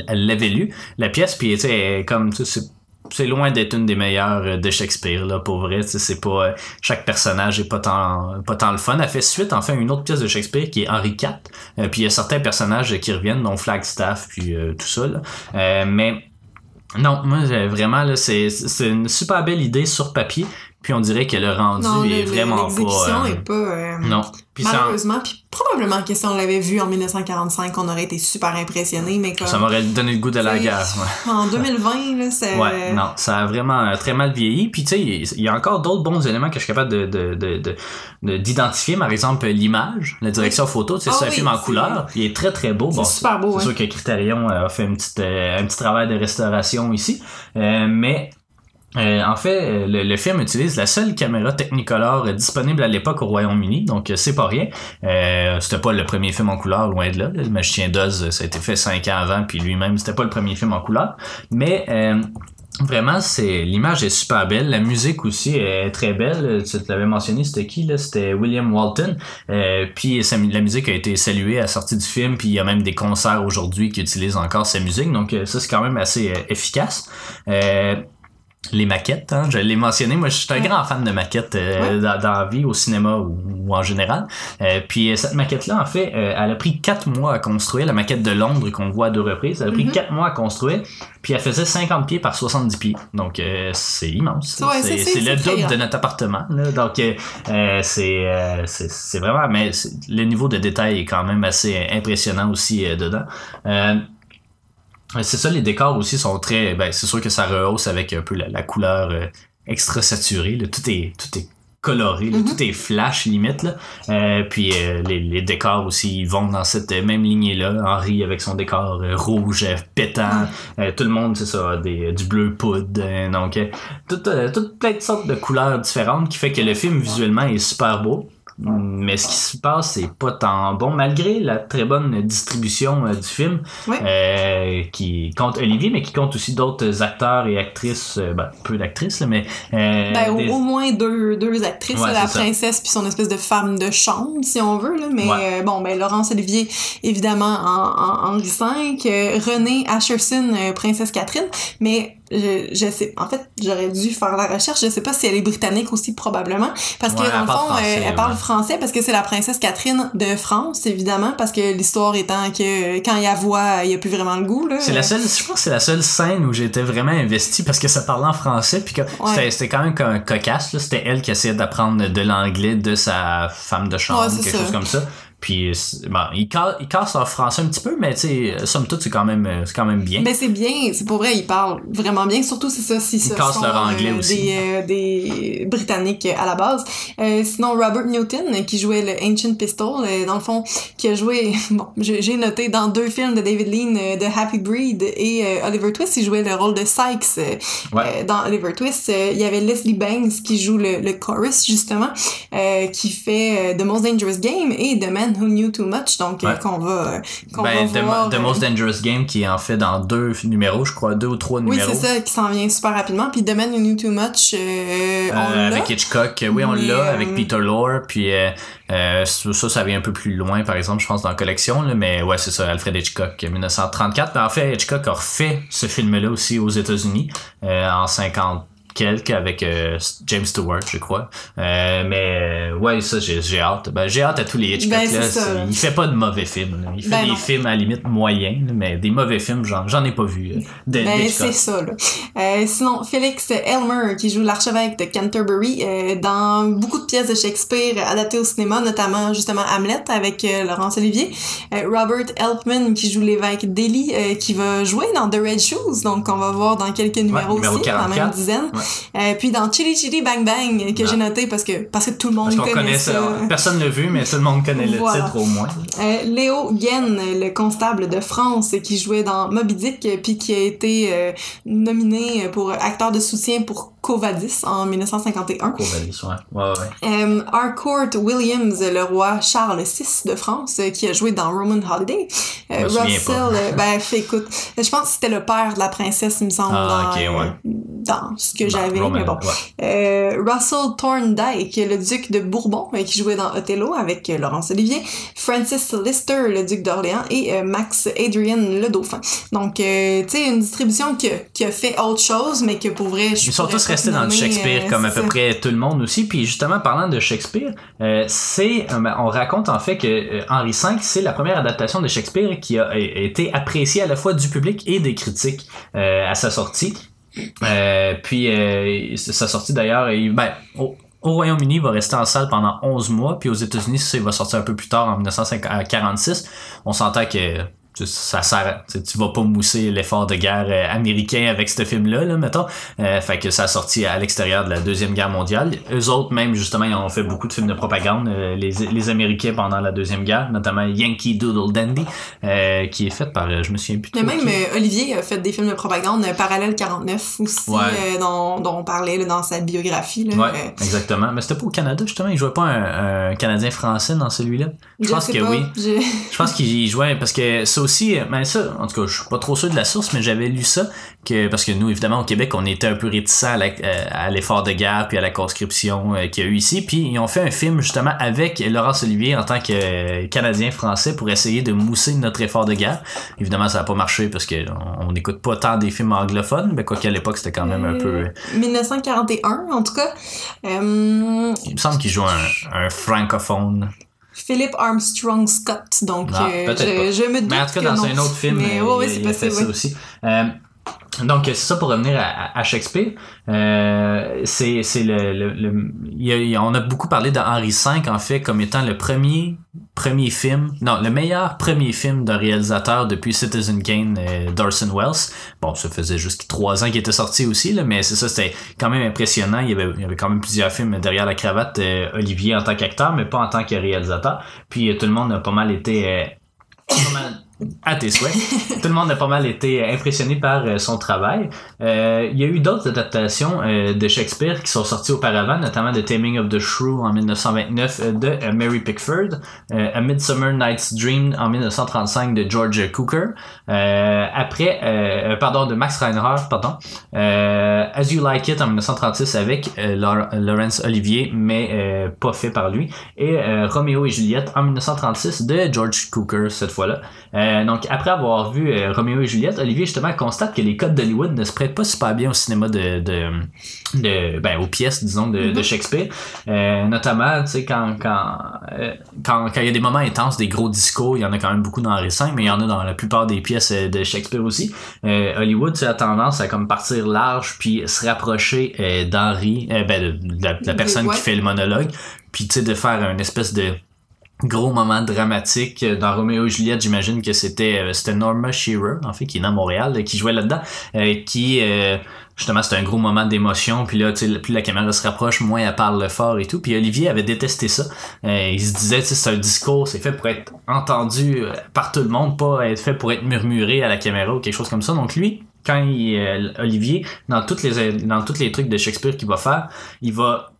l'avait lu, la pièce, puis tu sais, comme tu sais, c'est loin d'être une des meilleures de Shakespeare, là, pour vrai. C'est pas, chaque personnage est pas tant le fun. Elle fait suite, en fait, une autre pièce de Shakespeare qui est Henri IV. Puis il y a certains personnages qui reviennent, dont Flagstaff, puis tout ça, là. Mais non, moi, vraiment, là, c'est une super belle idée sur papier. Puis on dirait que le rendu est vraiment l'exécution est pas... non. Puis malheureusement, puis probablement que si on l'avait vu en 1945, on aurait été super impressionnés, mais comme... Ça m'aurait donné le goût de la guerre. Ouais. En 2020, là, c'est... Ouais, non, ça a vraiment très mal vieilli. Puis tu sais, il y a encore d'autres bons éléments que je suis capable d'identifier. Par exemple, l'image, la direction photo. Tu sais, c'est un film en couleur. Il est très très beau. C'est super beau, c'est sûr que Criterion a fait un petit travail de restauration ici. Mais... en fait, le film utilise la seule caméra Technicolor disponible à l'époque au Royaume-Uni, donc c'est pas rien. C'était pas le premier film en couleur, loin de là. Le Magicien d'Oz, ça a été fait 5 ans avant, puis lui-même, c'était pas le premier film en couleur. Mais vraiment, l'image est super belle. La musique aussi est très belle. Tu l'avais mentionné, c'était qui là? C'était William Walton. Puis la musique a été saluée à la sortie du film, puis il y a même des concerts aujourd'hui qui utilisent encore sa musique. Donc ça, c'est quand même assez efficace. Les maquettes, hein, je l'ai mentionné, moi je suis un grand fan de maquettes dans la vie, au cinéma ou en général. Puis cette maquette-là, en fait, elle a pris 4 mois à construire, la maquette de Londres qu'on voit à 2 reprises, elle a pris 4 mois à construire, puis elle faisait 50 pieds par 70 pieds. Donc c'est immense. C'est le double de notre appartement. Là. Donc c'est vraiment, mais le niveau de détail est quand même assez impressionnant aussi dedans. C'est ça, les décors aussi sont très... c'est sûr que ça rehausse avec un peu la couleur extra saturée. Là. Tout est coloré, là. Tout est flash limite. Là. Puis les décors aussi, ils vont dans cette même lignée-là. Henri avec son décor rouge, pétant. Tout le monde, c'est ça, du bleu poudre. Donc, toutes plein de sortes de couleurs différentes qui fait que le film visuellement est super beau. mais ce qui se passe, c'est pas tant bon, malgré la très bonne distribution du film, qui compte Olivier, mais qui compte aussi d'autres acteurs et actrices, peu d'actrices, là, mais... au moins deux actrices, la princesse puis son espèce de femme de chambre, si on veut, là, mais Laurence Olivier, évidemment, en Henri V, Renée Ascherson, princesse Catherine, mais je sais, en fait, j'aurais dû faire la recherche, je sais pas si elle est britannique aussi, probablement, parce que dans le fond, elle parle français, parce que c'est la princesse Catherine de France, évidemment, parce que l'histoire étant que quand il y a voix, il y a plus vraiment le goût, là. Je pense que c'est la seule scène où j'étais vraiment investi, parce que ça parlait en français, puis que c'était quand même cocasse, là, c'était elle qui essayait d'apprendre de l'anglais de sa femme de chambre, quelque chose comme ça. Puis ils cassent leur français un petit peu, mais tu sais, somme toute, c'est quand même bien. Mais c'est bien, c'est pour vrai, ils parlent vraiment bien, surtout c'est ça, si ils cassent leur anglais aussi. Des Britanniques à la base. Sinon, Robert Newton, qui jouait le Ancient Pistol, dans le fond, qui a joué, j'ai noté dans 2 films de David Lean, de Happy Breed et Oliver Twist, il jouait le rôle de Sykes dans Oliver Twist. Il y avait Leslie Banks qui joue le chorus, justement, qui fait The Most Dangerous Game et The Man Who Knew Too Much, donc qu'on va voir. The Most Dangerous Game qui est en fait dans 2 numéros, je crois, 2 ou 3 numéros. Oui, c'est ça, qui s'en vient super rapidement. Puis The Man Who Knew Too Much, on l'a. Avec Hitchcock, on l'a, avec Peter Lorre, puis ça vient un peu plus loin, par exemple, je pense, dans la collection, là, mais ouais, c'est ça, Alfred Hitchcock, 1934. Mais en fait, Hitchcock a refait ce film-là aussi aux États-Unis, en 50 avec James Stewart, je crois. Ouais, ça, j'ai hâte. J'ai hâte à tous les Hitchcock, là. Il fait pas de mauvais films, là. Il fait des films à la limite moyens, là, mais des mauvais films, j'en ai pas vu. C'est ça, là. Sinon, Félix Elmer, qui joue l'archevêque de Canterbury, dans beaucoup de pièces de Shakespeare adaptées au cinéma, notamment, justement, Hamlet, avec Laurence Olivier. Robert Elfman, qui joue l'évêque d'Ely, qui va jouer dans The Red Shoes, donc on va voir dans quelques numéros numéro aussi, 44. dans la même dizaine. Puis dans Chili Chili Bang Bang, que j'ai noté parce que tout le monde connaît ça. Personne l'a vu, mais tout le monde connaît le titre au moins. Léo Guen, le constable de France, qui jouait dans Moby Dick, puis qui a été nominé pour acteur de soutien pour Quo Vadis en 1951. Quo Vadis, ouais. Harcourt Williams, le roi Charles VI de France, qui a joué dans Roman Holiday. Russell, écoute, je pense que c'était le père de la princesse, il me semble, dans ce que j'avais, mais bon. Russell Thorndike, le duc de Bourbon, qui jouait dans Othello avec Laurence Olivier. Francis Lister, le duc d'Orléans, et Max Adrian, le dauphin. Donc, tu sais, une distribution qui a fait autre chose, mais que pour vrai, ils sont tous restés dans du Shakespeare, comme à peu près tout le monde aussi. Puis justement, parlant de Shakespeare, on raconte en fait que Henri V, c'est la première adaptation de Shakespeare qui a été appréciée à la fois du public et des critiques à sa sortie. Sa sortie d'ailleurs, au Royaume-Uni, il va rester en salle pendant 11 mois, puis aux États-Unis, ça, il va sortir un peu plus tard, en 1946. On s'entend que ça sert, tu vas pas mousser l'effort de guerre américain avec ce film-là, mettons. Fait que ça a sorti à l'extérieur de la Deuxième Guerre mondiale. Eux autres, même, justement, ils ont fait beaucoup de films de propagande, les Américains pendant la Deuxième Guerre, notamment Yankee Doodle Dandy, qui est fait par, je me souviens plus. Mais même Olivier a fait des films de propagande, Parallèle 49 aussi, dont on parlait là, dans sa biographie. Là, exactement. Mais c'était pas au Canada, justement. Il jouait pas un Canadien français dans celui-là. Je pense que oui. Je pense qu'il jouait, parce que ça aussi, ça, en tout cas, je suis pas trop sûr de la source, mais j'avais lu ça, parce que nous, évidemment, au Québec, on était un peu réticents à l'effort de guerre puis à la conscription qu'il y a eu ici, puis ils ont fait un film, justement, avec Laurence Olivier en tant que Canadien-Français pour essayer de mousser notre effort de guerre. Évidemment, ça a pas marché parce que on n'écoute pas tant des films anglophones, mais quoi qu'à l'époque, c'était quand même un peu... 1941, en tout cas. Il me semble qu'il joue un francophone. Philip Armstrong Scott, donc je me doute. Mais en tout cas, dans un autre film, il a fait ça aussi. Donc c'est ça, pour revenir à Shakespeare. On a beaucoup parlé d'Henri V en fait comme étant le meilleur premier film d'un réalisateur depuis Citizen Kane d'Orson Welles. Bon, ça faisait juste 3 ans qu'il était sorti aussi, là, mais c'est ça, c'était quand même impressionnant. Il y avait quand même plusieurs films derrière la cravate, Olivier en tant qu'acteur, mais pas en tant que réalisateur. Puis tout le monde a pas mal été À tes souhaits. Tout le monde a pas mal été impressionné par son travail. Il y a eu d'autres adaptations de Shakespeare qui sont sorties auparavant, notamment The Taming of the Shrew en 1929 de Mary Pickford, A Midsummer Night's Dream en 1935 de George Cukor, de Max Reinhardt, As You Like It en 1936 avec Laurence Olivier, mais pas fait par lui, et Roméo et Juliette en 1936 de George Cukor cette fois-là. Donc après avoir vu Roméo et Juliette, Olivier justement constate que les codes d'Hollywood ne se prêtent pas super bien au cinéma aux pièces disons de Shakespeare, notamment tu sais quand il y a des moments intenses, des gros discours, il y en a quand même beaucoup dans Henri V, mais il y en a dans la plupart des pièces de Shakespeare aussi. Hollywood a tendance à comme partir large puis se rapprocher d'Henri, de la personne qui fait le monologue, puis tu sais de faire une espèce de gros moment dramatique. Dans Roméo et Juliette, j'imagine que c'était Norma Shearer, en fait, qui est née à Montréal, qui jouait là-dedans, justement, c'était un gros moment d'émotion, puis là, tu sais, plus la caméra se rapproche, moins elle parle fort et tout, puis Olivier avait détesté ça. Il se disait, tu sais, c'est un discours, c'est fait pour être entendu par tout le monde, pas être fait pour être murmuré à la caméra ou quelque chose comme ça. Donc lui, Olivier, dans tous les trucs de Shakespeare qu'il va faire, il va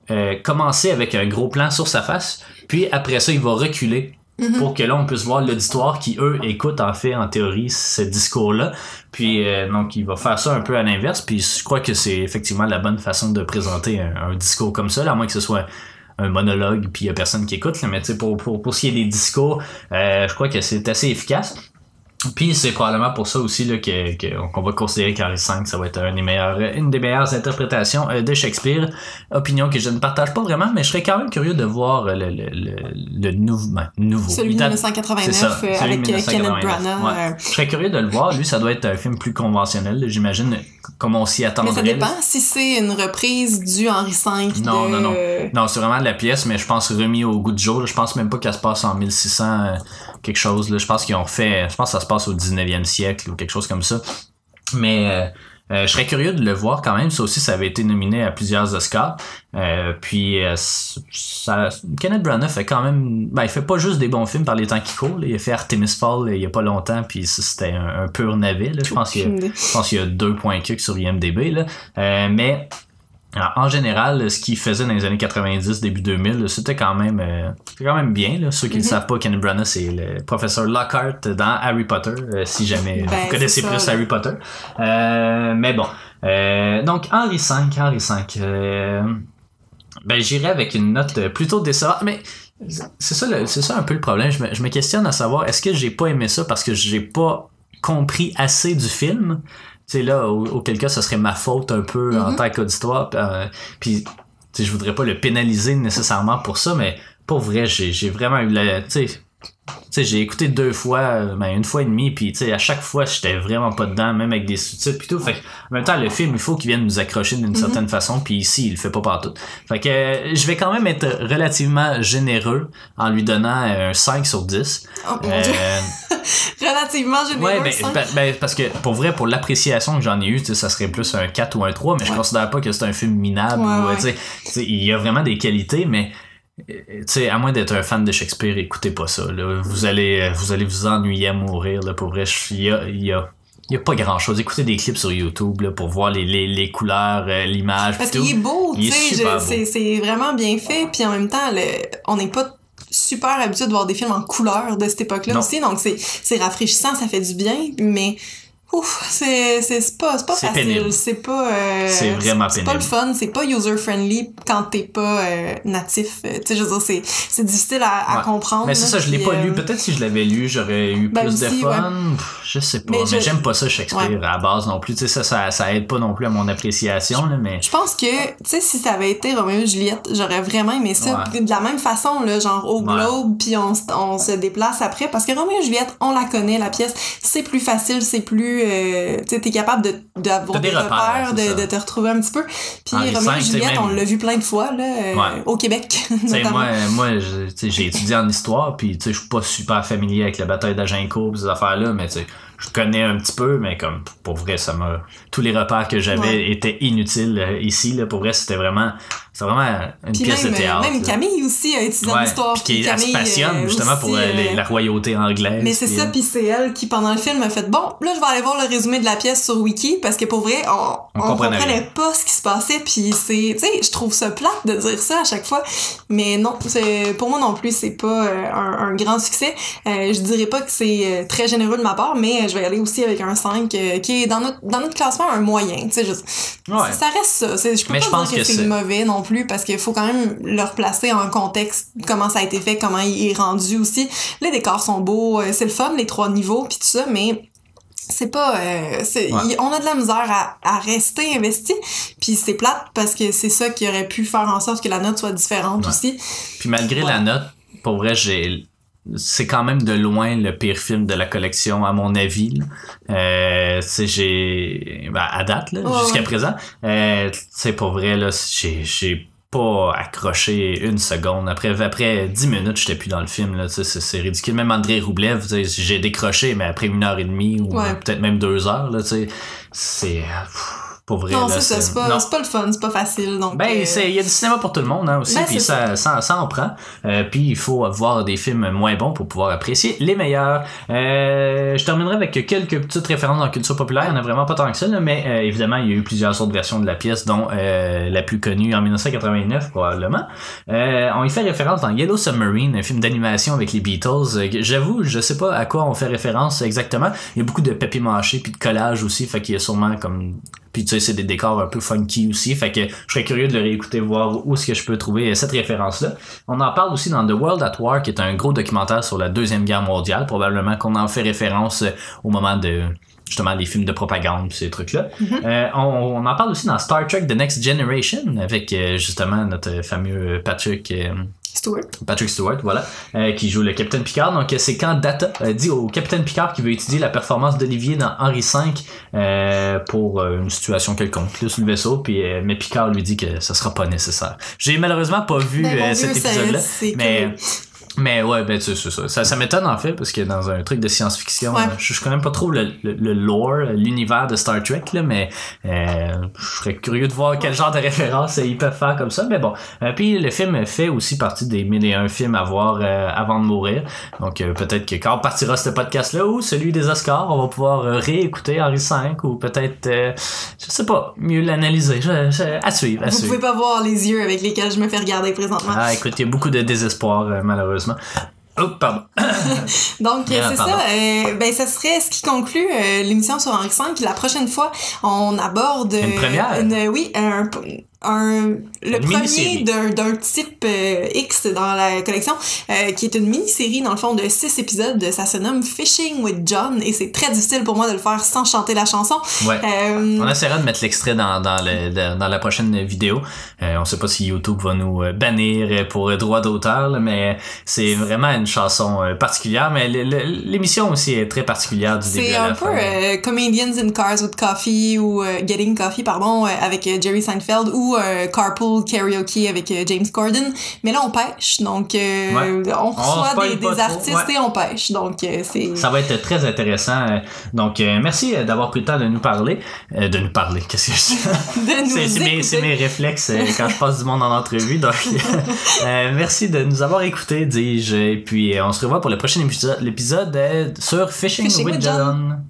commencer avec un gros plan sur sa face, puis après ça, il va reculer pour que là, on puisse voir l'auditoire qui, eux, écoutent en fait, en théorie, ce discours-là. Puis, donc, il va faire ça un peu à l'inverse, puis je crois que c'est effectivement la bonne façon de présenter un discours comme ça, là, à moins que ce soit un monologue, puis il y a personne qui écoute, là, mais tu sais, pour ce qui est des discours, je crois que c'est assez efficace. Puis c'est probablement pour ça aussi là, qu'on va considérer qu'Henri V, ça va être une des meilleures interprétations de Shakespeare. Opinion que je ne partage pas vraiment, mais je serais quand même curieux de voir le nouveau. Celui de 1989 avec Kenneth Branagh. Ouais. Je serais curieux de le voir. Lui, ça doit être un film plus conventionnel, là, j'imagine, comme on s'y attendrait. Mais ça dépend si c'est une reprise du Henri V. Non, c'est vraiment de la pièce, mais je pense remis au goût du jour. Là, je pense même pas qu'elle se passe en 1600 quelque chose. Là. Je pense que ça se passe au 19e siècle ou quelque chose comme ça. Mais je serais curieux de le voir quand même. Ça aussi, ça avait été nominé à plusieurs Oscars. Kenneth Branagh fait quand même... il fait pas juste des bons films par les temps qui courent. Là. Il a fait Artemis Fowl il y a pas longtemps, puis ça, c'était un pur navet. Là. Je pense qu'il y a 2.4 sur IMDb. Là. Mais... Alors, en général, ce qu'il faisait dans les années 90, début 2000, c'était quand même bien. Là. Ceux qui ne le savent pas, Kenneth Branagh, c'est le professeur Lockhart dans Harry Potter, si jamais vous connaissez plus Harry Potter. Mais bon. Donc, Henri V. J'irais avec une note plutôt décevante, mais c'est ça un peu le problème. Je me questionne à savoir, est-ce que j'ai pas aimé ça parce que j'ai pas compris assez du film? Tu sais, là, auquel cas, ça serait ma faute un peu en tant qu'auditoire. Puis, tu sais, je voudrais pas le pénaliser nécessairement pour ça, mais pour vrai, j'ai vraiment eu tu sais, j'ai écouté 2 fois, une fois et demie, puis tu sais, à chaque fois, j'étais vraiment pas dedans, même avec des sous-titres pis tout. Fait que, en même temps, le film, il faut qu'il vienne nous accrocher d'une certaine façon, puis ici, il le fait pas partout. Fait que, je vais quand même être relativement généreux en lui donnant un 5 sur 10. Oh mon Dieu! Relativement généreux. Ouais, parce que, pour vrai, pour l'appréciation que j'en ai eue, ça serait plus un 4 ou un 3, mais je considère pas que c'est un film minable. Tu sais, il y a vraiment des qualités, mais tu sais, à moins d'être un fan de Shakespeare, écoutez pas ça. Là. Vous allez vous ennuyer à mourir. Là, pour vrai, il y a pas grand chose. Écoutez des clips sur YouTube là, pour voir les couleurs, l'image. Parce qu'il est beau, tu sais, c'est vraiment bien fait. Puis en même temps, on n'est pas super habitué de voir des films en couleur de cette époque-là aussi. Donc c'est rafraîchissant, ça fait du bien, mais c'est pas facile, pénible. C'est pas c'est vraiment pénible. C'est pas le fun, c'est pas user friendly quand t'es pas natif. Tu sais, je veux dire, c'est difficile à comprendre. Mais c'est ça, je l'ai pas lu. Peut-être si je l'avais lu, j'aurais eu plus de fun. Je sais pas. Mais j'aime pas ça Shakespeare à la base non plus. Tu sais, ça aide pas non plus à mon appréciation là, mais. Je pense que, tu sais, si ça avait été Roméo et Juliette, j'aurais vraiment aimé ça. De la même façon là, genre au Globe, puis on se déplace après, parce que Roméo et Juliette, on la connaît la pièce, c'est plus facile, c'est plus tu sais, t'es capable d'avoir des repères, de te retrouver un petit peu. Puis Roméo et Juliette, on l'a vu plein de fois là, au Québec. Moi j'ai étudié en histoire, puis tu sais, je suis pas super familier avec la bataille d'Agincourt, ces affaires-là, mais tu sais, je connais un petit peu, mais comme pour vrai, tous les repères que j'avais étaient inutiles ici, là. Pour vrai, c'est vraiment une puis pièce de théâtre. Même Camille aussi a étudié en histoire. Puis elle se passionne justement pour la royauté anglaise. Mais c'est ça, puis c'est elle qui, pendant le film, a fait bon, là, je vais aller voir le résumé de la pièce sur Wiki, parce que pour vrai, on comprenait pas ce qui se passait, puis c'est, tu sais, je trouve ça plate de dire ça à chaque fois, mais non, pour moi non plus, c'est pas un grand succès. Je dirais pas que c'est très généreux de ma part, mais je vais aller aussi avec un 5 qui est dans notre classement un moyen, tu sais, ça reste ça. Je peux pas dire que c'est mauvais non plus, parce qu'il faut quand même le replacer en contexte, comment ça a été fait, comment il est rendu aussi. Les décors sont beaux, c'est le fun, les 3 niveaux, puis tout ça, mais c'est pas on a de la misère à rester investi, puis c'est plate parce que c'est ça qui aurait pu faire en sorte que la note soit différente aussi. Puis malgré la note, pour vrai, c'est quand même de loin le pire film de la collection à mon avis. À date là, jusqu'à présent. C'est pour vrai là, j'ai pas accroché une seconde. Après 10 minutes, j'étais plus dans le film, là. C'est ridicule. Même André Roublev, j'ai décroché, mais après 1h30 ou peut-être même 2 heures, là, c'est pour vrai. Non, là, c'est pas le fun, c'est pas facile. Donc, il y a du cinéma pour tout le monde, hein, aussi, puis ça en prend. Puis il faut voir des films moins bons pour pouvoir apprécier les meilleurs. Je terminerai avec quelques petites références en culture populaire. Il n'y en a vraiment pas tant que ça, là, mais évidemment, il y a eu plusieurs autres versions de la pièce, dont la plus connue en 1989, probablement. On y fait référence dans Yellow Submarine, un film d'animation avec les Beatles. J'avoue, je sais pas à quoi on fait référence exactement. Il y a beaucoup de papier-mâché puis de collage aussi, fait qu'il y a sûrement comme... Puis tu sais, c'est des décors un peu funky aussi, fait que je serais curieux de le réécouter, voir où est-ce que je peux trouver cette référence-là. On en parle aussi dans The World at War, qui est un gros documentaire sur la Deuxième Guerre mondiale, probablement qu'on en fait référence au moment de... justement les films de propagande ces trucs-là. On en parle aussi dans Star Trek The Next Generation avec justement notre fameux Patrick Stewart, voilà, qui joue le Capitaine Picard. Donc c'est quand Data dit au Capitaine Picard qu'il veut étudier la performance d'Olivier dans Henri V pour une situation quelconque là, sur le vaisseau, puis mais Picard lui dit que ça sera pas nécessaire. J'ai malheureusement pas vu cet épisode-là, mais ouais, ben c'est ça. Ça m'étonne en fait, parce que dans un truc de science-fiction, je connais pas trop le lore, l'univers de Star Trek, là, mais je serais curieux de voir quel genre de références ils peuvent faire comme ça. Mais bon, puis le film fait aussi partie des 1001 films à voir avant de mourir. Donc peut-être que quand on partira ce podcast-là, ou celui des Oscars, on va pouvoir réécouter Henri V, ou peut-être, je sais pas, mieux l'analyser. À suivre. Vous pouvez pas voir les yeux avec lesquels je me fais regarder présentement. Ah, écoute, il y a beaucoup de désespoir, malheureusement. Oh, pardon. Donc, c'est ça. Ça serait ce qui conclut l'émission sur Henri V. La prochaine fois, on aborde... Une première? Le premier d'un type X dans la collection, qui est une mini-série, dans le fond, de 6 épisodes. Ça se nomme Fishing with John, et c'est très difficile pour moi de le faire sans chanter la chanson. Ouais. On essaiera de mettre l'extrait dans la prochaine vidéo. On sait pas si YouTube va nous bannir pour droit d'auteur, là, mais c'est vraiment une chanson particulière, mais l'émission aussi est très particulière du début à la fin. C'est un peu Comedians in Cars with Coffee, ou Getting Coffee, pardon, avec Jerry Seinfeld, ou Carpool Karaoke avec James Corden, mais là on pêche, donc on reçoit des artistes et on pêche, donc c'est... Ça va être très intéressant, donc merci d'avoir pris le temps de nous parler, qu'est-ce que c'est mes réflexes quand je passe du monde en entrevue, donc merci de nous avoir écoutés, dis-je, et puis on se revoit pour le prochain épisode sur Fishing with John.